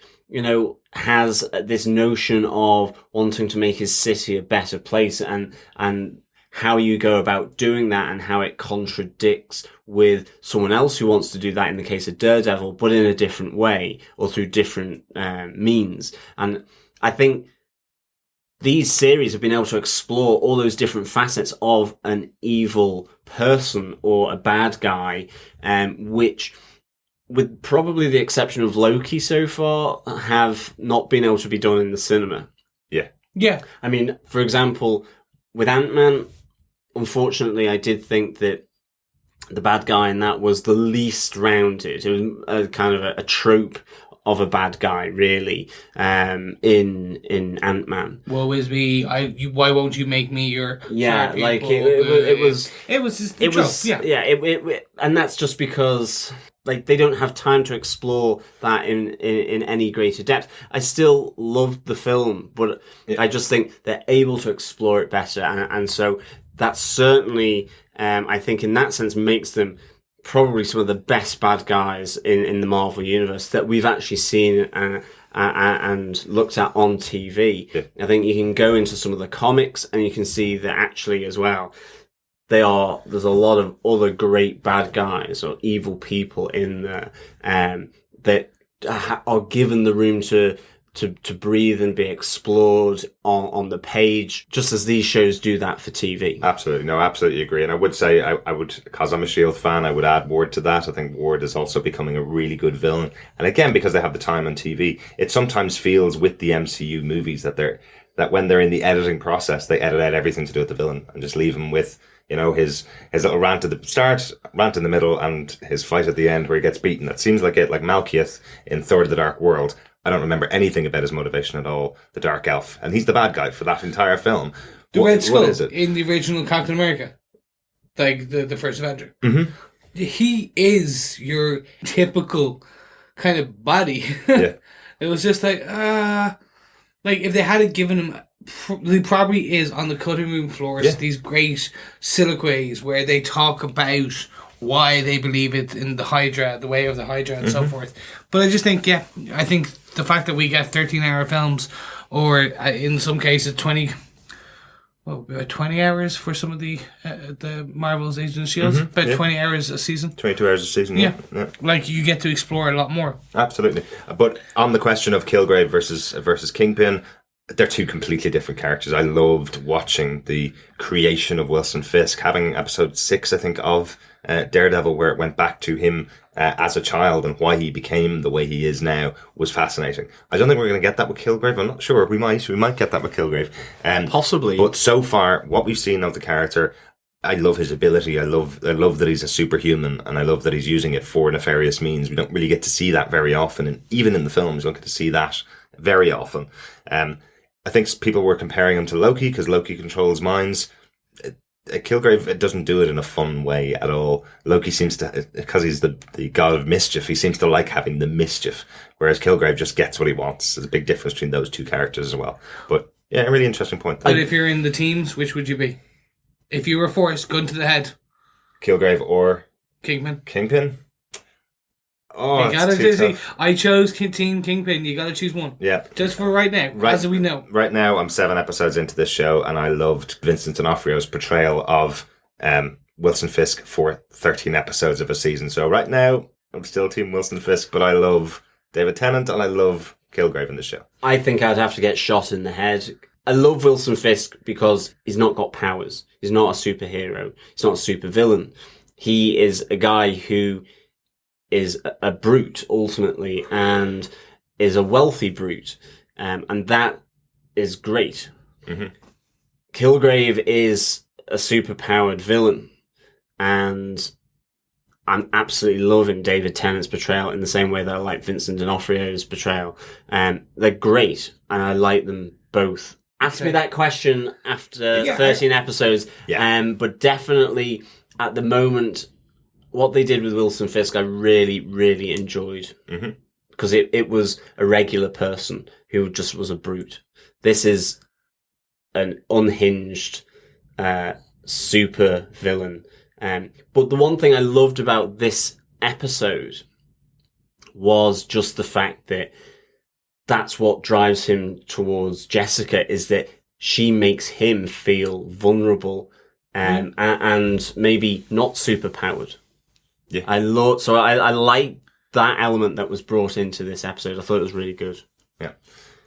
has this notion of wanting to make his city a better place, and how you go about doing that and how it contradicts with someone else who wants to do that in the case of Daredevil, but in a different way or through different means. And I think these series have been able to explore all those different facets of an evil person or a bad guy, which, with probably the exception of Loki so far, have not been able to be done in the cinema. Yeah. Yeah. I mean, for example, with Ant-Man, unfortunately, I did think that the bad guy in that was the least rounded. It was a kind of a trope of a bad guy, really, in Ant-Man. Woe is me! Why won't you make me your? Yeah, like it was just the it trope. was Yeah. And that's just because they don't have time to explore that in any greater depth. I still loved the film, but I just think they're able to explore it better, and so that certainly, I think, in that sense, makes them probably some of the best bad guys in the Marvel universe that we've actually seen and looked at on TV. Yeah. I think you can go into some of the comics and you can see that actually as well, there's a lot of other great bad guys or evil people in there that are given the room to breathe and be explored on the page, just as these shows do that for TV. Absolutely. No, absolutely agree. And I would say, I would, because I'm a S.H.I.E.L.D. fan, I would add Ward to that. I think Ward is also becoming a really good villain. And again, because they have the time on TV, it sometimes feels with the MCU movies that when they're in the editing process, they edit out everything to do with the villain and just leave him with, his little rant at the start, rant in the middle, and his fight at the end where he gets beaten. It seems like Malekith in Thor: The Dark World. I don't remember anything about his motivation at all. The Dark Elf, and he's the bad guy for that entire film. The Red Skull what is it? in the original Captain America, like the first Avenger. Mm-hmm. He is your typical kind of body. Yeah. It was just like if they had given him, he probably is on the cutting room floors. Yeah. These great soliloquies where they talk about why they believe it in the Hydra, the way of the Hydra, and so forth. But I just think, the fact that we get 13-hour films, or in some cases 20 hours for some of the Marvel's Agents of S.H.I.E.L.D. About 20 hours a season. 22 hours a season, yeah. Like, you get to explore a lot more. Absolutely. But on the question of Kilgrave versus Kingpin, they're two completely different characters. I loved watching the creation of Wilson Fisk, having episode 6, I think, of Daredevil, where it went back to him as a child and why he became the way he is now, was fascinating. I don't think we're going to get that with Kilgrave. I'm not sure. We might get that with Kilgrave. Possibly. But so far, what we've seen of the character, I love his ability. I love that he's a superhuman, and I love that he's using it for nefarious means. We don't really get to see that very often, and even in the films, we don't get to see that very often. I think people were comparing him to Loki because Loki controls minds. Kilgrave doesn't do it in a fun way at all. Loki seems to, because he's the god of mischief, he seems to like having the mischief, whereas Kilgrave just gets what he wants. There's a big difference between those two characters as well. But yeah, a really interesting point. But if you're in the teams, which would you be? If you were forced, gun to the head, Kilgrave or Kingpin. Kingpin. Oh, You gotta it's too see. tough. I chose Team Kingpin. You gotta choose one. Yeah. Just for right now, as we know. Right now, I'm 7 episodes into this show, and I loved Vincent D'Onofrio's portrayal of Wilson Fisk for 13 episodes of a season. So right now, I'm still Team Wilson Fisk, but I love David Tennant, and I love Kilgrave in the show. I think I'd have to get shot in the head. I love Wilson Fisk because he's not got powers. He's not a superhero. He's not a supervillain. He is a guy who is a brute, ultimately, and is a wealthy brute. And that is great. Mm-hmm. Kilgrave is a superpowered villain. And I'm absolutely loving David Tennant's portrayal in the same way that I like Vincent D'Onofrio's portrayal. They're great, and I like them both. Ask me that question after 13 episodes. Yeah. But definitely, at the moment, what they did with Wilson Fisk, I really, really enjoyed. Mm-hmm. Because it was a regular person who just was a brute. This is an unhinged super villain. But the one thing I loved about this episode was just the fact that that's what drives him towards Jessica, is that she makes him feel vulnerable and maybe not super powered. Yeah. I like that element that was brought into this episode. I thought it was really good. Yeah.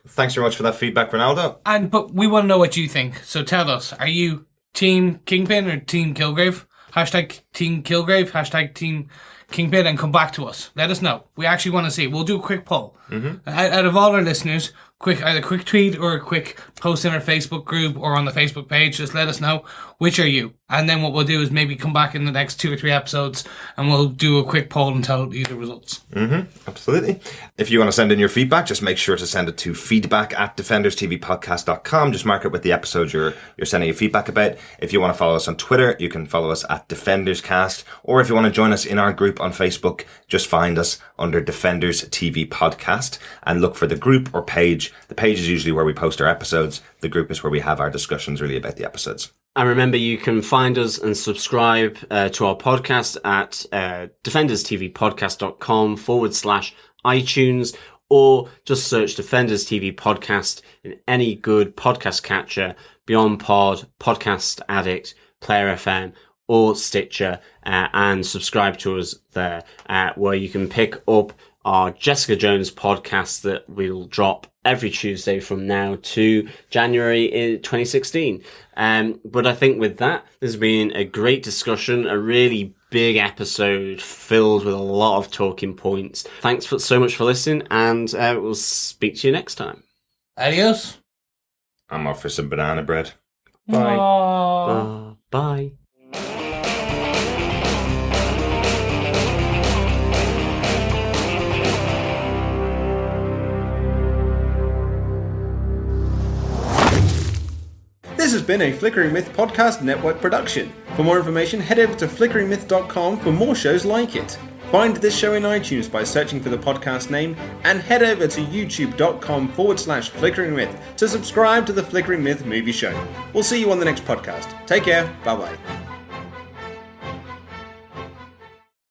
Thanks very much for that feedback, Ronaldo. But we want to know what you think. So tell us, are you Team Kingpin or Team Kilgrave? Hashtag Team Kilgrave, hashtag Team Kingpin, and come back to us. Let us know. We actually want to see. We'll do a quick poll. Mm-hmm. Out of all our listeners, either quick tweet or a quick post in our Facebook group or on the Facebook page. Just let us know which are you. And then what we'll do is maybe come back in the next 2 or 3 episodes and we'll do a quick poll and tell you the results. Mm-hmm. Absolutely. If you want to send in your feedback, just make sure to send it to feedback@defenderstvpodcast.com. Just mark it with the episode you're sending your feedback about. If you want to follow us on Twitter, you can follow us at DefendersCast. Or if you want to join us in our group on Facebook, just find us under Defenders TV Podcast and look for the group or page. The page is usually where we post our episodes. The group is where we have our discussions really about the episodes. And remember, you can find us and subscribe to our podcast at defenderstvpodcast.com/iTunes, or just search Defenders TV Podcast in any good podcast catcher, Beyond Pod, Podcast Addict, Player FM, or Stitcher, and subscribe to us there, where you can pick up our Jessica Jones podcast that we'll drop every Tuesday from now to January in 2016. But I think with that, there's been a great discussion, a really big episode filled with a lot of talking points. Thanks so much for listening, and we'll speak to you next time. Adios. I'm off for some banana bread. Bye. Bye. This has been a Flickering Myth Podcast Network production. For more information, head over to flickeringmyth.com for more shows like it. Find this show in iTunes by searching for the podcast name, and head over to youtube.com/flickeringmyth to subscribe to the Flickering Myth movie show. We'll see you on the next podcast. Take care. Bye bye.